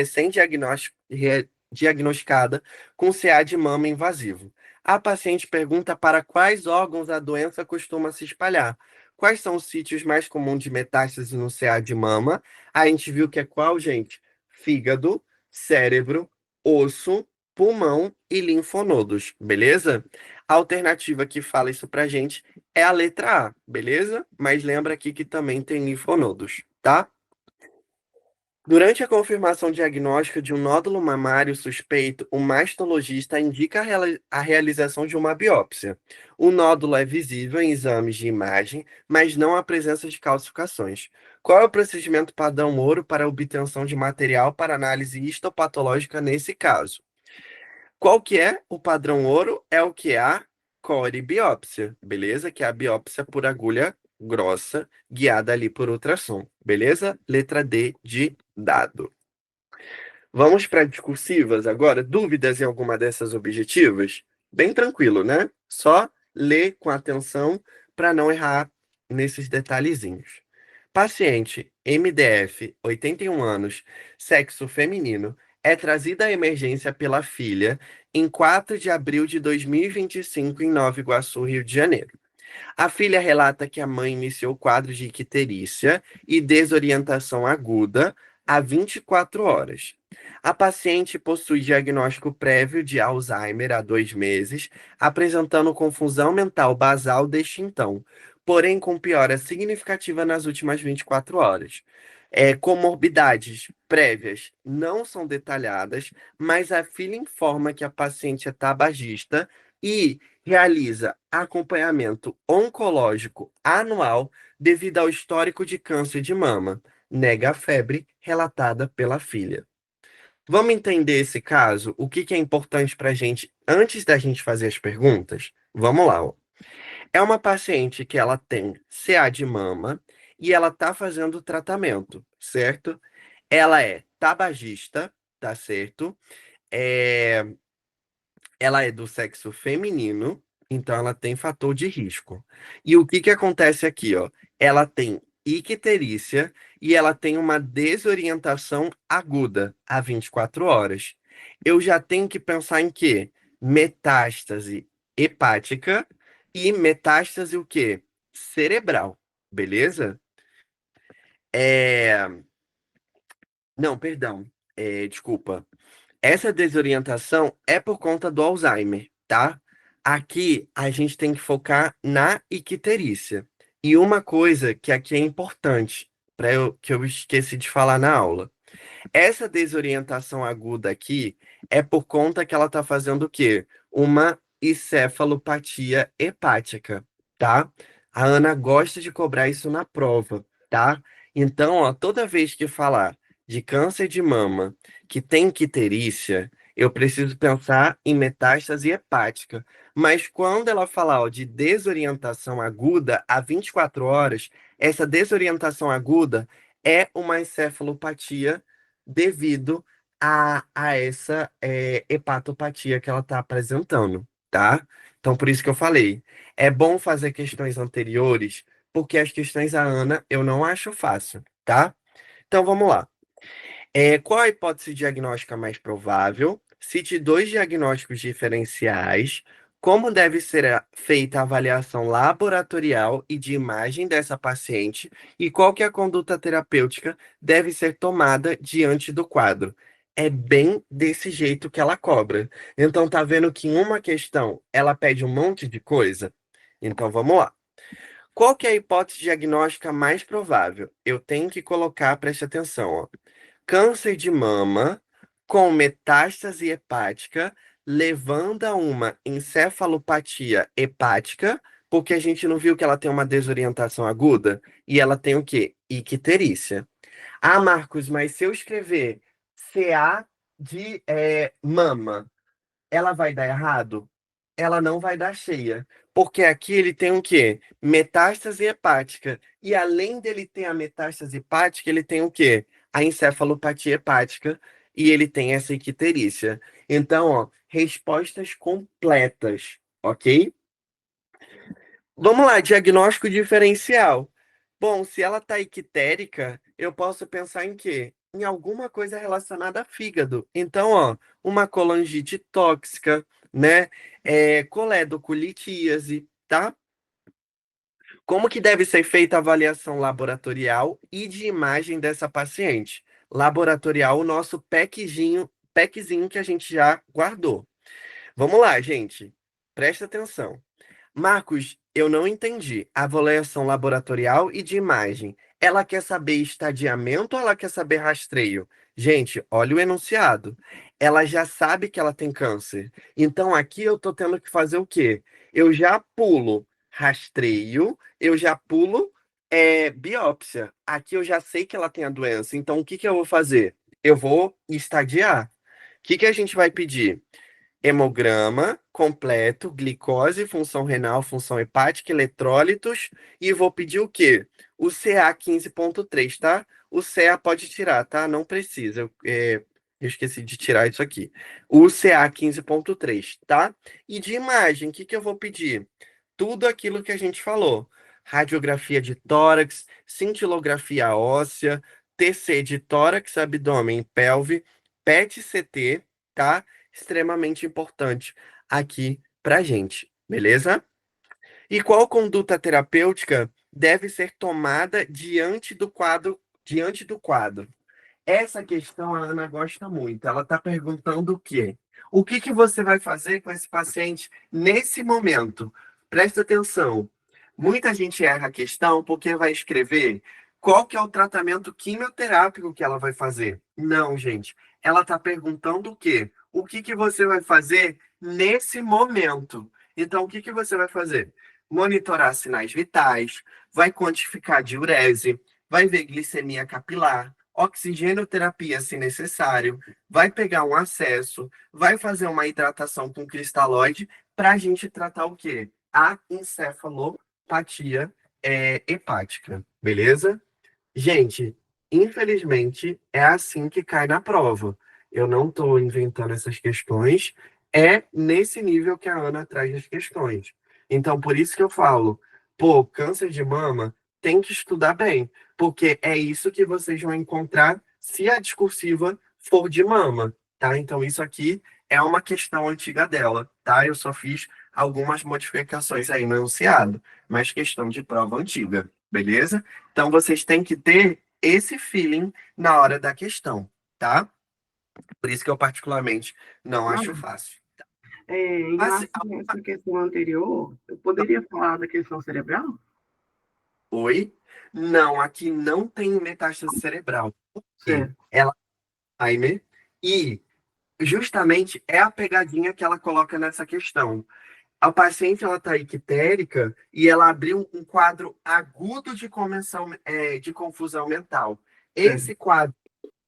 diagnosticada com CA de mama invasivo. A paciente pergunta para quais órgãos a doença costuma se espalhar. Quais são os sítios mais comuns de metástase no CA de mama? A gente viu que é qual, gente? Fígado, cérebro, osso, pulmão e linfonodos, beleza? A alternativa que fala isso pra gente é a letra A, beleza? Mas lembra aqui que também tem linfonodos, tá? Durante a confirmação diagnóstica de um nódulo mamário suspeito, o mastologista indica a realização de uma biópsia. O nódulo é visível em exames de imagem, mas não há presença de calcificações. Qual é o procedimento padrão ouro para a obtenção de material para análise histopatológica nesse caso? Qual que é o padrão ouro? É o que é a coribiópsia, beleza? Que é a biópsia por agulha grossa, guiada ali por ultrassom, beleza? Letra D de dado. Vamos para discursivas agora. Dúvidas em alguma dessas objetivas? Bem tranquilo, né? Só ler com atenção para não errar nesses detalhezinhos. Paciente MDF, 81 anos, sexo feminino, é trazida à emergência pela filha em 4 de abril de 2025 em Nova Iguaçu, Rio de Janeiro. A filha relata que a mãe iniciou quadros de icterícia e desorientação aguda há 24 horas. A paciente possui diagnóstico prévio de Alzheimer há 2 meses, apresentando confusão mental basal desde então, porém com piora significativa nas últimas 24 horas. Comorbidades prévias não são detalhadas, mas a filha informa que a paciente é tabagista e realiza acompanhamento oncológico anual devido ao histórico de câncer de mama. Nega a febre relatada pela filha. Vamos entender esse caso? O que que é importante para a gente antes da gente fazer as perguntas? Vamos lá. Ó. É uma paciente que ela tem CA de mama e ela está fazendo tratamento, certo? Ela é tabagista, tá certo? É, ela é do sexo feminino, então ela tem fator de risco. E o que que acontece aqui, ó? Ela tem icterícia e ela tem uma desorientação aguda há 24 horas. Eu já tenho que pensar em quê? Metástase hepática e metástase o quê? Cerebral, beleza? É... Não, perdão. Desculpa. Essa desorientação é por conta do Alzheimer, tá? Aqui a gente tem que focar na icterícia. E uma coisa que aqui é importante, que eu esqueci de falar na aula. Essa desorientação aguda aqui é por conta que ela está fazendo o quê? Uma encefalopatia hepática, tá? A Ana gosta de cobrar isso na prova, tá? Então, ó, toda vez que falar de câncer de mama que tem icterícia, eu preciso pensar em metástase hepática. Mas quando ela falar, ó, de desorientação aguda a 24 horas, essa desorientação aguda é uma encefalopatia devido a essa hepatopatia que ela está apresentando, tá? Então, por isso que eu falei, é bom fazer questões anteriores, porque as questões da Ana eu não acho fácil, tá? Então, vamos lá. Qual a hipótese diagnóstica mais provável? Cite 2 diagnósticos diferenciais. Como deve ser feita a avaliação laboratorial e de imagem dessa paciente? E qual que é a conduta terapêutica deve ser tomada diante do quadro? É bem desse jeito que ela cobra. Então, tá vendo que em uma questão ela pede um monte de coisa? Então, vamos lá. Qual que é a hipótese diagnóstica mais provável? Eu tenho que colocar, preste atenção, ó. Câncer de mama com metástase hepática, levando a uma encefalopatia hepática, porque a gente não viu que ela tem uma desorientação aguda? E ela tem o quê? Icterícia. Ah, Marcos, mas se eu escrever CA de mama, ela vai dar errado? Ela não vai dar cheia. Porque aqui ele tem o quê? Metástase hepática. E além dele ter a metástase hepática, ele tem o quê? A encefalopatia hepática. E ele tem essa icterícia. Então, ó, respostas completas, ok? Vamos lá, diagnóstico diferencial. Bom, se ela tá ictérica, eu posso pensar em quê? Em alguma coisa relacionada a fígado. Então, ó, uma colangite tóxica, né? Coledocolitíase, tá? Como que deve ser feita a avaliação laboratorial e de imagem dessa paciente? Laboratorial, o nosso packzinho que a gente já guardou. Vamos lá, gente. Presta atenção. Marcos, eu não entendi. Avaliação laboratorial e de imagem. Ela quer saber estadiamento ou ela quer saber rastreio? Gente, olha o enunciado. Ela já sabe que ela tem câncer. Então aqui eu tô tendo que fazer o quê? Eu já pulo rastreio, eu já pulo biópsia. Aqui eu já sei que ela tem a doença. Então o que que eu vou fazer? Eu vou estadiar. O que que a gente vai pedir? Hemograma completo, glicose, função renal, função hepática, eletrólitos. E vou pedir o quê? O CA 15,3, tá? O CA pode tirar, tá? Não precisa. Eu esqueci de tirar isso aqui. O CA 15,3, tá? E de imagem, o que que eu vou pedir? Tudo aquilo que a gente falou. Radiografia de tórax, cintilografia óssea, TC de tórax, abdômen e pelve, PET-CT, tá? Extremamente importante aqui pra gente, beleza? E qual conduta terapêutica deve ser tomada diante do quadro? Essa questão a Ana gosta muito. Ela está perguntando o quê? O que que você vai fazer com esse paciente nesse momento? Presta atenção. Muita gente erra a questão porque vai escrever qual que é o tratamento quimioterápico que ela vai fazer. Não, gente. Ela está perguntando o quê? O que que você vai fazer nesse momento? Então, o que que você vai fazer? Monitorar sinais vitais, vai quantificar diurese, vai ver glicemia capilar, oxigenoterapia se necessário, vai pegar um acesso, vai fazer uma hidratação com cristalóide para a gente tratar o quê? A encefalopatia hepática, beleza? Gente, infelizmente é assim que cai na prova. Eu não estou inventando essas questões, é nesse nível que a Ana traz as questões. Então, por isso que eu falo, pô, câncer de mama tem que estudar bem, porque é isso que vocês vão encontrar se a discursiva for de mama, tá? Então, isso aqui é uma questão antiga dela, tá? Eu só fiz algumas modificações aí no enunciado, mas questão de prova antiga, beleza? Então, vocês têm que ter esse feeling na hora da questão, tá? Por isso que eu, particularmente, não acho fácil. Em Mas, relação a essa questão anterior, eu poderia falar da questão cerebral? oi? Não, aqui não tem metástase cerebral. Por quê? Certo. Ela é Alzheimer e, justamente, é a pegadinha que ela coloca nessa questão. A paciente ela está ictérica e ela abriu um quadro agudo de confusão mental. Certo. Esse quadro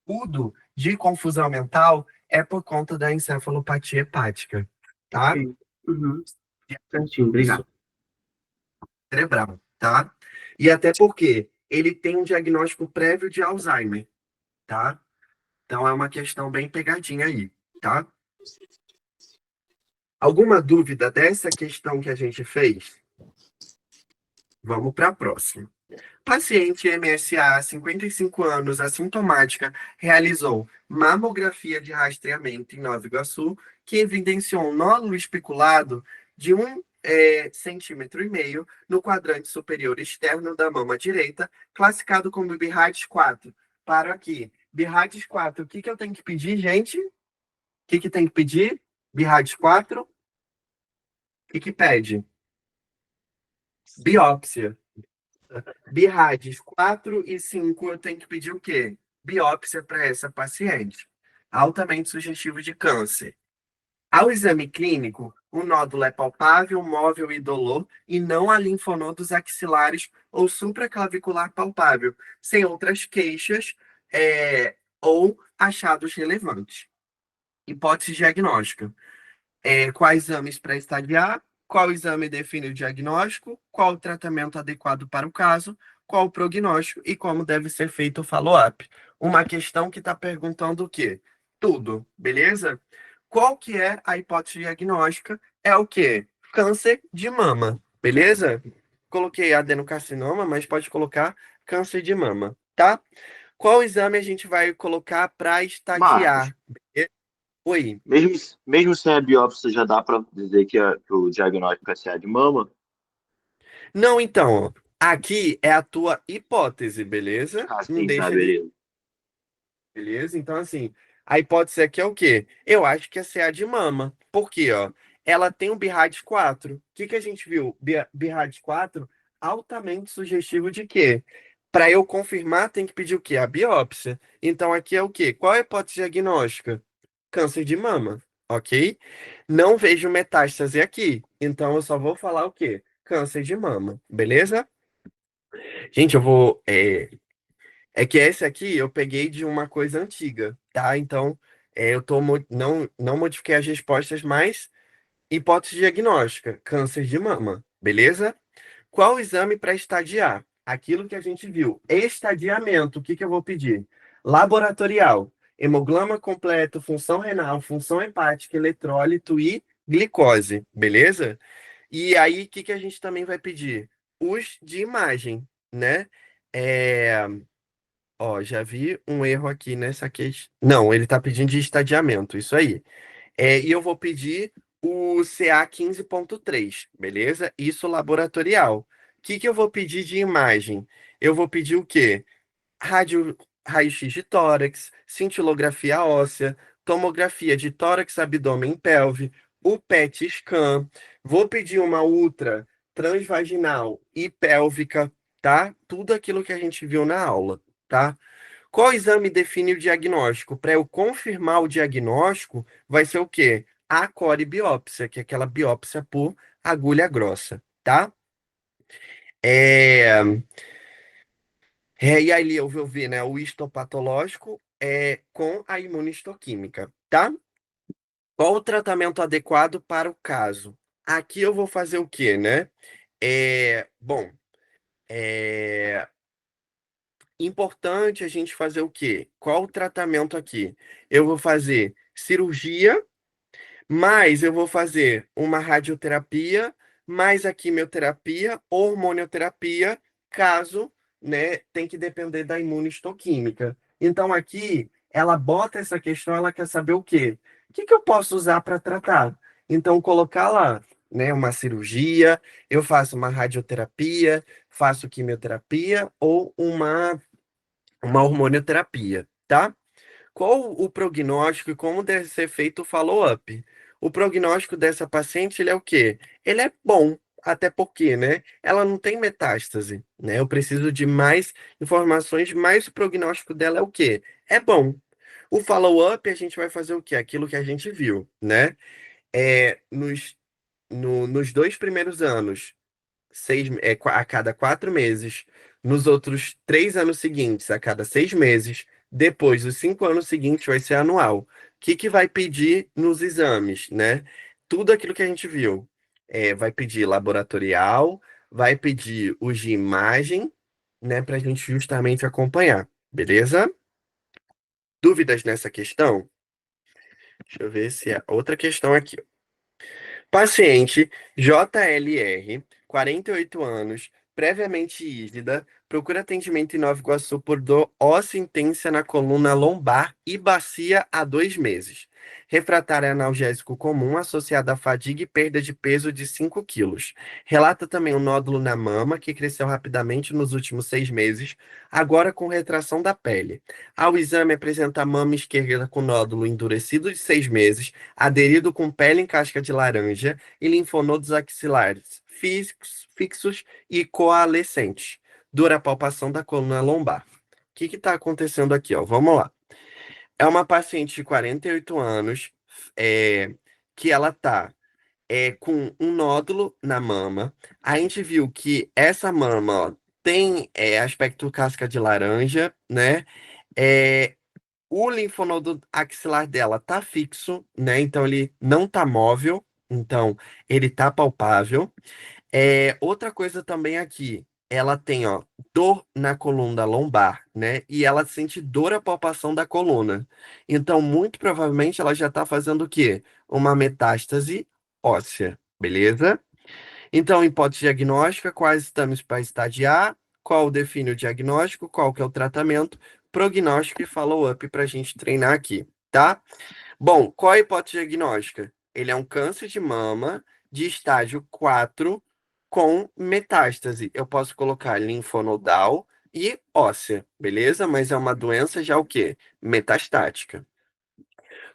agudo de confusão mental é por conta da encefalopatia hepática, tá? Ok. Uhum. Certinho, Isso, obrigado. cerebral, tá? E até porque ele tem um diagnóstico prévio de Alzheimer, tá? Então é uma questão bem pegadinha aí, tá? Alguma dúvida dessa questão que a gente fez? Vamos para a próxima. Paciente MSA, 55 anos, assintomática, realizou mamografia de rastreamento em Nova Iguaçu, que evidenciou um nódulo especulado de 1,5 cm no quadrante superior externo da mama direita, classificado como BIRADS 4. Para aqui. BIRADS 4, o que que eu tenho que pedir, gente? O que que tem que pedir? BIRADS 4? O que que pede? Biópsia. BIRADS 4 e 5, eu tenho que pedir o quê? Biópsia para essa paciente. Altamente sugestivo de câncer. Ao exame clínico, o nódulo é palpável, móvel e indolor, e não há linfonodos axilares ou supraclavicular palpável, sem outras queixas ou achados relevantes. Hipótese diagnóstica. Qual exames para estadiar, qual exame define o diagnóstico, qual o tratamento adequado para o caso, qual o prognóstico e como deve ser feito o follow-up. Uma questão que está perguntando o quê? Tudo, beleza? Qual que é a hipótese diagnóstica? É o quê? Câncer de mama, beleza? Coloquei adenocarcinoma, mas pode colocar câncer de mama, tá? Qual exame a gente vai colocar para Marcos, estadiar? Oi. mesmo sem a biópsia, já dá para dizer que o diagnóstico é CA de mama? Não, então, aqui é a tua hipótese, beleza? Ah, Não sim, tá, deixa de, beleza. beleza? Então, assim, a hipótese aqui é o quê? Eu acho que é CA de mama. Por quê, ó? Ela tem um BIRADS 4. O que que a gente viu? BIRADS 4, altamente sugestivo de quê? Para eu confirmar, tem que pedir o quê? A biópsia. Então, aqui é o quê? Qual é a hipótese diagnóstica? Câncer de mama, ok? Não vejo metástase aqui. Então, eu só vou falar o quê? Câncer de mama, beleza? Gente, eu vou. É que esse aqui eu peguei de uma coisa antiga, tá? Então, Eu não modifiquei as respostas, mas hipótese diagnóstica, câncer de mama, beleza? Qual o exame para estadiar? Aquilo que a gente viu. Estadiamento, o que que eu vou pedir? Laboratorial, hemograma completo, função renal, função hepática, eletrólito e glicose, beleza? E aí, o que que a gente também vai pedir? Os de imagem, né? É, Ó, já vi um erro aqui nessa questão. Não, ele está pedindo de estadiamento, isso aí. E eu vou pedir o CA 15.3, beleza? Isso laboratorial. O que que eu vou pedir de imagem? Eu vou pedir o quê? Raio-x de tórax, cintilografia óssea, tomografia de tórax, abdômen e pelve, o PET scan. Vou pedir uma ultra transvaginal e pélvica, tá? Tudo aquilo que a gente viu na aula, tá? Qual exame define o diagnóstico? Para eu confirmar o diagnóstico, vai ser o quê? A coribiópsia, que é aquela biópsia por agulha grossa, tá? É, e aí eu vou ver, né, o histopatológico com a imunistoquímica, tá? Qual o tratamento adequado para o caso? Aqui eu vou fazer o quê, né? Bom, é importante a gente fazer o quê? Qual o tratamento aqui? Eu vou fazer cirurgia, mas eu vou fazer uma radioterapia, mais a quimioterapia, hormonioterapia, caso, né, tem que depender da imunistoquímica. Então aqui ela bota essa questão, ela quer saber o quê? O que que eu posso usar para tratar? Então colocar lá, né, uma cirurgia, eu faço uma radioterapia, faço quimioterapia ou uma hormonioterapia, tá? Qual o prognóstico e como deve ser feito o follow-up? O prognóstico dessa paciente, ele é o quê? Ele é bom, até porque, né? Ela não tem metástase, né? Eu preciso de mais informações, mas o prognóstico dela é o quê? É bom. O follow-up, a gente vai fazer o quê? Aquilo que a gente viu, né? Nos 2 primeiros anos, a cada 4 meses, nos outros 3 anos seguintes, a cada 6 meses, depois, os 5 anos seguintes, vai ser anual. O que que vai pedir nos exames, né? Tudo aquilo que a gente viu. Vai pedir laboratorial, vai pedir os de imagem, né, para a gente justamente acompanhar, beleza? Dúvidas nessa questão? Deixa eu ver se é outra questão aqui. Paciente JLR, 48 anos, previamente ígida, procura atendimento em Nova Iguaçu por dor óssea intensa na coluna lombar e bacia há 2 meses. Refratário analgésico comum associado à fadiga e perda de peso de 5 quilos. Relata também um nódulo na mama que cresceu rapidamente nos últimos 6 meses, agora com retração da pele. Ao exame apresenta a mama esquerda com nódulo endurecido de 6 meses, aderido com pele em casca de laranja e linfonodos axilares fixos e coalescentes. Dura a palpação da coluna lombar. O que está acontecendo aqui, ó? Vamos lá. É uma paciente de 48 anos, que ela está com um nódulo na mama. A gente viu que essa mama, ó, tem aspecto casca de laranja, né? É, o linfonodo axilar dela tá fixo, né? Então ele não tá móvel, então ele tá palpável. Outra coisa também aqui, ela tem, ó, dor na coluna lombar, né? E ela sente dor à palpação da coluna. Então, muito provavelmente ela já tá fazendo o quê? Uma metástase óssea, beleza? Então, hipótese diagnóstica, quais exames para estadiar, qual define o diagnóstico, qual que é o tratamento, prognóstico e follow-up para a gente treinar aqui, tá? Bom, qual a hipótese diagnóstica? Ele é um câncer de mama de estágio 4 com metástase. Eu posso colocar linfonodal e óssea, beleza? Mas é uma doença já o quê? Metastática.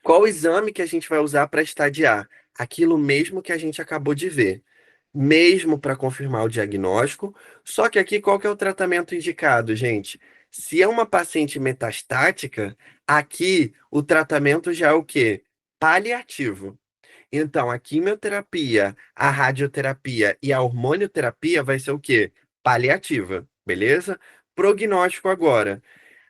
Qual o exame que a gente vai usar para estadiar? Aquilo mesmo que a gente acabou de ver. Mesmo para confirmar o diagnóstico. Só que aqui, qual que é o tratamento indicado, gente? Se é uma paciente metastática, aqui o tratamento já é o quê? Paliativo. Então, a quimioterapia, a radioterapia e a hormonioterapia vai ser o quê? Paliativa, beleza? Prognóstico agora.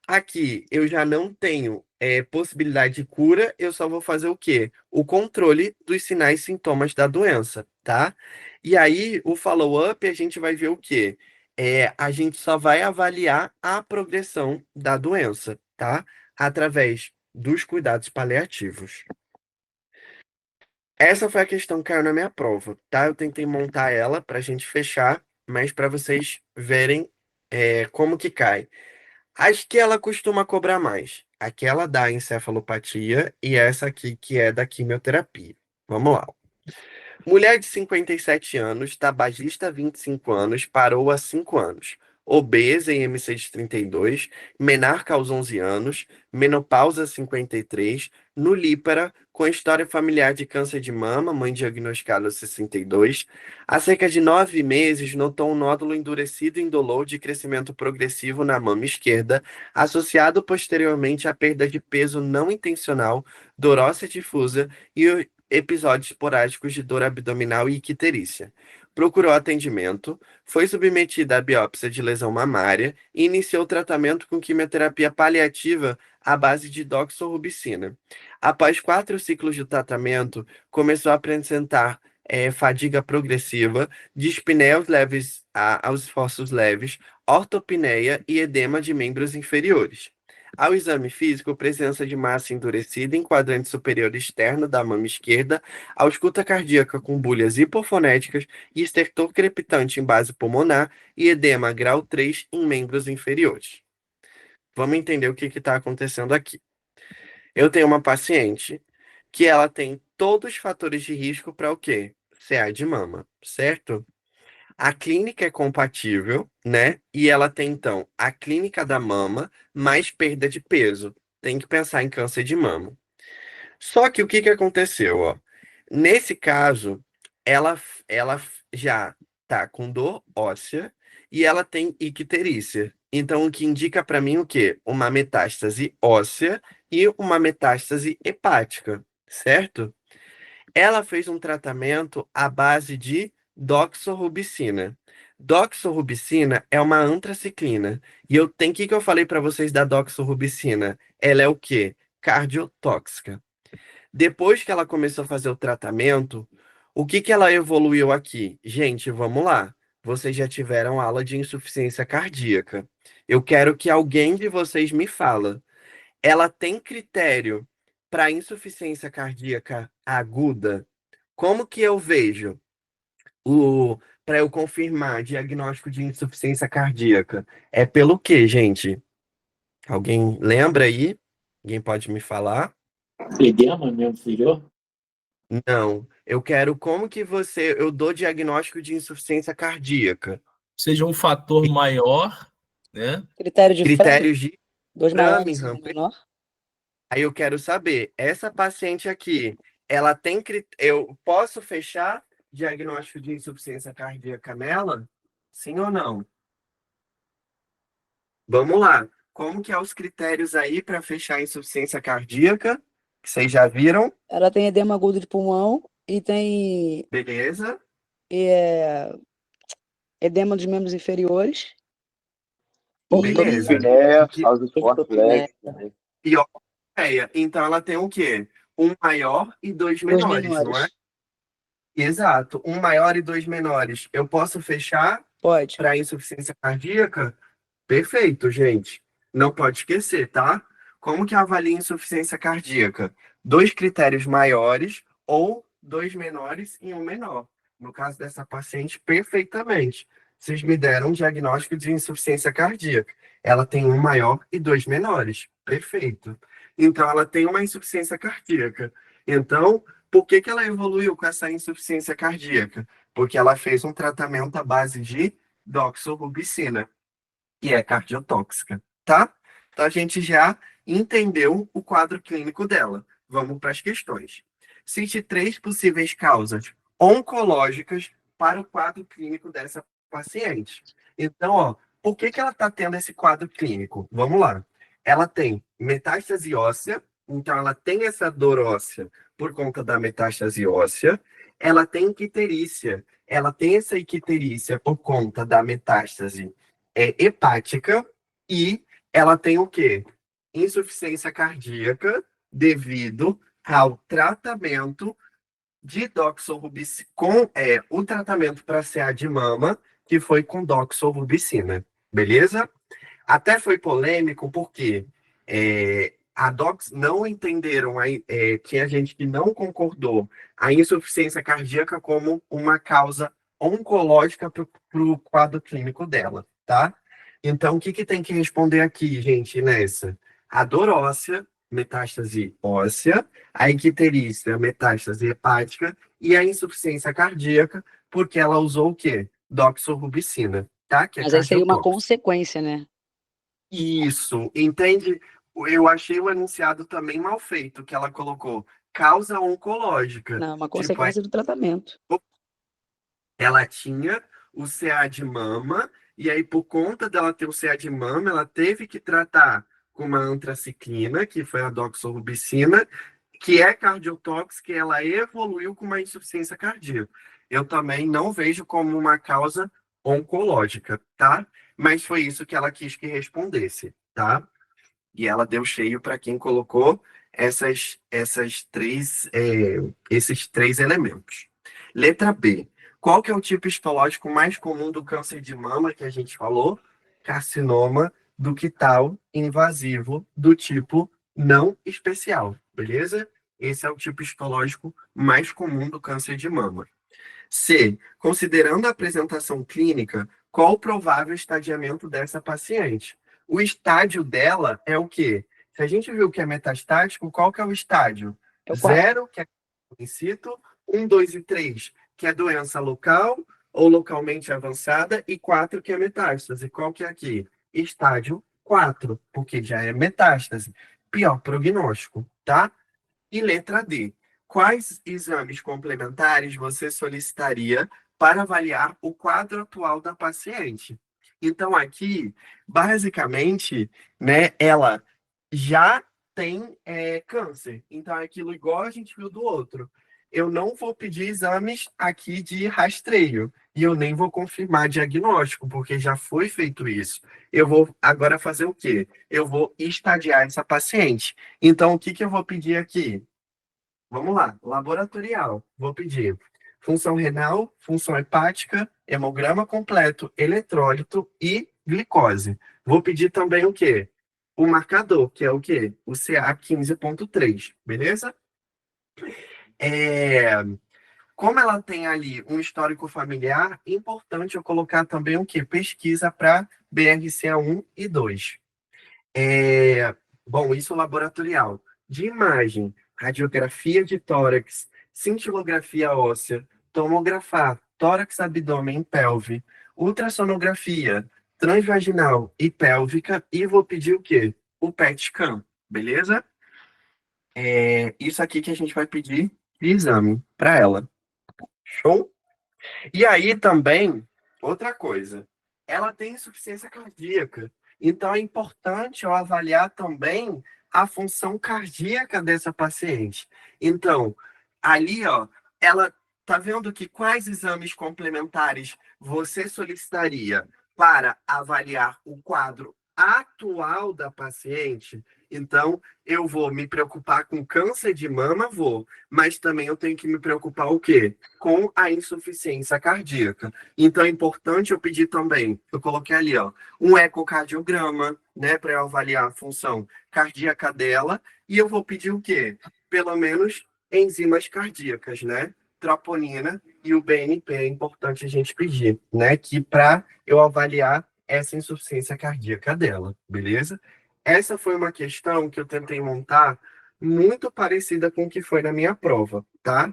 Aqui eu já não tenho possibilidade de cura, eu só vou fazer o quê? O controle dos sinais e sintomas da doença, tá? E aí, o follow-up, a gente vai ver o quê? A gente só vai avaliar a progressão da doença, tá? Através dos cuidados paliativos. Essa foi a questão que caiu na minha prova, tá? Eu tentei montar ela para a gente fechar, mas para vocês verem como que cai. As que ela costuma cobrar mais. Aquela da encefalopatia e essa aqui que é da quimioterapia. Vamos lá. Mulher de 57 anos, tabagista há 25 anos, parou há 5 anos. Obesa em MC de 32, menarca aos 11 anos, menopausa 53, nulípara, com história familiar de câncer de mama, mãe diagnosticada aos 62. Há cerca de 9 meses, notou um nódulo endurecido indolor de crescimento progressivo na mama esquerda, associado posteriormente à perda de peso não intencional, dor óssea difusa e episódios esporádicos de dor abdominal e icterícia. Procurou atendimento, foi submetida à biópsia de lesão mamária e iniciou tratamento com quimioterapia paliativa à base de doxorubicina. Após 4 ciclos de tratamento, começou a apresentar fadiga progressiva, dispneus leves aos esforços leves, ortopneia e edema de membros inferiores. Ao exame físico, presença de massa endurecida em quadrante superior externo da mama esquerda, ausculta cardíaca com bulhas hipofonéticas e estertor crepitante em base pulmonar e edema grau 3 em membros inferiores. Vamos entender o que está acontecendo aqui. Eu tenho uma paciente que ela tem todos os fatores de risco para o quê? CA de mama, certo? A clínica é compatível, né? E ela tem, então, a clínica da mama mais perda de peso. Tem que pensar em câncer de mama. Só que o que aconteceu, ó? Nesse caso, ela já tá com dor óssea e ela tem icterícia. Então, o que indica para mim o quê? Uma metástase óssea e uma metástase hepática, certo? Ela fez um tratamento à base de doxorubicina. Doxorubicina é uma antraciclina. E eu tenho que eu falei para vocês da doxorubicina? Ela é o quê? Cardiotóxica. Depois que ela começou a fazer o tratamento, o que ela evoluiu aqui? Gente, vamos lá. Vocês já tiveram aula de insuficiência cardíaca. Eu quero que alguém de vocês me fala. Ela tem critério para insuficiência cardíaca aguda? Como que eu vejo o para eu confirmar diagnóstico de insuficiência cardíaca? É pelo quê, gente? Alguém lembra aí? Alguém pode me falar? Edema mesmo, filho? Não. Eu quero como que eu dou diagnóstico de insuficiência cardíaca. Seja um fator maior, né? Critério de Critérios de 2 maiores e Framingham. um menor? Aí eu quero saber, essa paciente aqui, ela tem eu posso fechar diagnóstico de insuficiência cardíaca nela? Sim ou não? Vamos lá. Como que é os critérios aí para fechar a insuficiência cardíaca? Que vocês já viram? Ela tem edema agudo de pulmão e tem Beleza? é, edema dos membros inferiores. Beleza. Ortopneia, Que- aos esforços leves. E ó, então ela tem o quê? Um maior e dois 2 menores, não é? menores. Exato. Um maior e dois menores. Eu posso fechar Pode. para insuficiência cardíaca? Perfeito, gente. Não pode esquecer, tá? Como que avalia insuficiência cardíaca? 2 critérios maiores ou 2 menores e um menor. No caso dessa paciente, perfeitamente. Vocês me deram um diagnóstico de insuficiência cardíaca. Ela tem um maior e 2 menores. Perfeito. Então, ela tem uma insuficiência cardíaca. Então, por que ela evoluiu com essa insuficiência cardíaca? Porque ela fez um tratamento à base de doxorubicina, que é cardiotóxica, tá? Então a gente já entendeu o quadro clínico dela. Vamos para as questões. Cite 3 possíveis causas oncológicas para o quadro clínico dessa paciente. Então, ó, por que ela está tendo esse quadro clínico? Vamos lá. Ela tem metástase óssea, então ela tem essa dor óssea por conta da metástase óssea. Ela tem icterícia. Ela tem essa icterícia por conta da metástase hepática e ela tem o quê? Insuficiência cardíaca devido ao tratamento de doxorubicina, com o tratamento para CA de mama, que foi com doxorubicina, beleza? Até foi polêmico porque a Dox não entenderam, tinha gente que não concordou a insuficiência cardíaca como uma causa oncológica para o quadro clínico dela, tá? Então, o que, que tem que responder aqui, gente, nessa? A dor óssea, metástase óssea, a icterícia, metástase hepática, e a insuficiência cardíaca, porque ela usou o quê? Doxorubicina, tá? Que é Mas aí seria uma cardiotóxico. consequência, né? Isso, entende? Eu achei o enunciado também mal feito, que ela colocou causa oncológica. Não, uma Tipo, consequência do tratamento. ela tinha o CA de mama, e aí, por conta dela ter o CA de mama, ela teve que tratar com uma antraciclina, que foi a doxorubicina, que é cardiotóxica, e ela evoluiu com uma insuficiência cardíaca. Eu também não vejo como uma causa oncológica, tá? Mas foi isso que ela quis que respondesse, tá? E ela deu cheio para quem colocou esses três elementos. Letra B. Qual que é o tipo histológico mais comum do câncer de mama que a gente falou? Carcinoma ductal invasivo do tipo não especial, beleza? Esse é o tipo histológico mais comum do câncer de mama. C. Considerando a apresentação clínica, qual o provável estadiamento dessa paciente? O estádio dela é o quê? Se a gente viu que é metastático, qual que é o estádio? É o 4. 0, que é in situ, 1, 2 e 3, que é doença local ou localmente avançada, e 4, que é metástase. Qual que é aqui? Estádio 4, porque já é metástase. Pior prognóstico, tá? E letra D. Quais exames complementares você solicitaria para avaliar o quadro atual da paciente? Então, aqui, basicamente, né, ela já tem câncer. Então, é aquilo igual a gente viu do outro. Eu não vou pedir exames aqui de rastreio. E eu nem vou confirmar diagnóstico, porque já foi feito isso. Eu vou agora fazer o quê? Eu vou estadiar essa paciente. Então, o que que eu vou pedir aqui? Vamos lá, laboratorial. Vou pedir função renal, função hepática, hemograma completo, eletrólito e glicose. Vou pedir também o quê? O marcador, que é o quê? O CA 15.3, beleza? Como ela tem ali um histórico familiar, é importante eu colocar também o quê? Pesquisa para BRCA1 e 2. Bom, isso laboratorial. De imagem, radiografia de tórax, cintilografia óssea, tomografar, tórax, abdômen, pelve, ultrassonografia, transvaginal e pélvica, e vou pedir o quê? O PET scan, beleza? Isso aqui que a gente vai pedir de exame para ela. Show? E aí também, outra coisa, ela tem insuficiência cardíaca. Então é importante eu avaliar também a função cardíaca dessa paciente. Então, ali, ó, ela tá vendo que quais exames complementares você solicitaria para avaliar o quadro atual da paciente? Então, eu vou me preocupar com câncer de mama, mas também eu tenho que me preocupar o quê? Com a insuficiência cardíaca. Então, é importante eu pedir também, eu coloquei ali, ó, um ecocardiograma, né, para eu avaliar a função cardíaca dela, e eu vou pedir o quê? Pelo menos enzimas cardíacas, né? Troponina e o BNP é importante a gente pedir, né? Que para eu avaliar essa insuficiência cardíaca dela, beleza? Essa foi uma questão que eu tentei montar muito parecida com o que foi na minha prova, tá?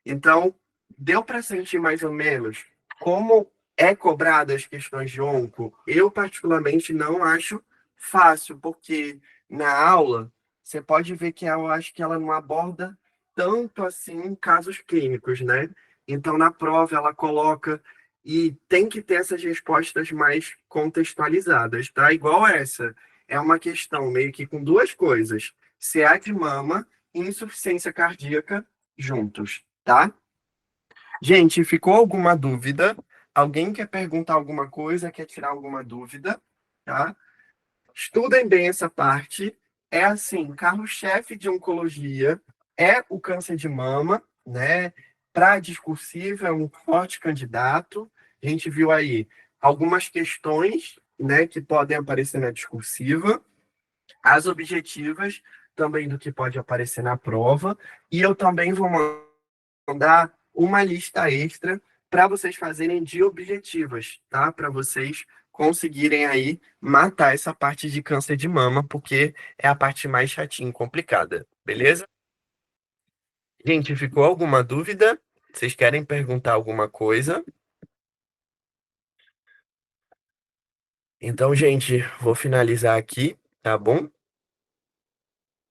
Então, deu para sentir mais ou menos como é cobrada as questões de onco? Eu, particularmente, não acho fácil, porque na aula, você pode ver que eu acho que ela não aborda tanto assim casos clínicos, né? Então, na prova, ela coloca e tem que ter essas respostas mais contextualizadas, tá? Igual essa. É uma questão meio que com duas coisas: CA de mama e insuficiência cardíaca juntos, tá? Gente, ficou alguma dúvida? Alguém quer perguntar alguma coisa, quer tirar alguma dúvida? Tá? Estudem bem essa parte. É assim, carro-chefe de oncologia é o câncer de mama, né? Para discursiva, é um forte candidato. A gente viu aí algumas questões, né, que podem aparecer na discursiva, as objetivas também do que pode aparecer na prova, e eu também vou mandar uma lista extra para vocês fazerem de objetivas, tá? Para vocês conseguirem aí matar essa parte de câncer de mama, porque é a parte mais chatinha e complicada, beleza? Gente, ficou alguma dúvida? Vocês querem perguntar alguma coisa? Então, gente, vou finalizar aqui, tá bom?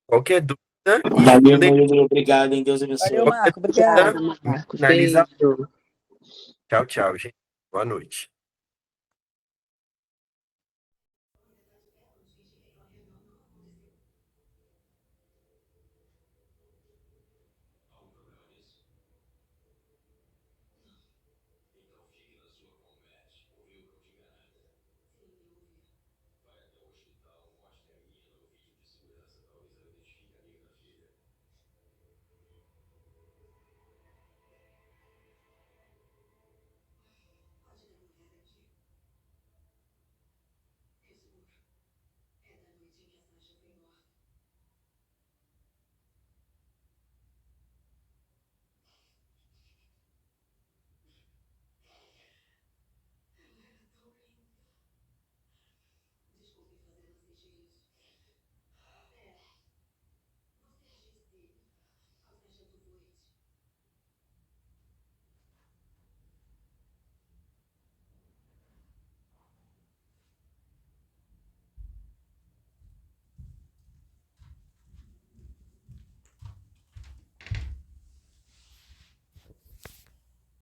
Qualquer dúvida, Valeu, estudem. Murilo. Obrigado, hein? Deus abençoe. Valeu, Marco. Obrigado. Obrigada, Marcos. Finaliza. Beijo. Tchau, tchau, gente. Boa noite.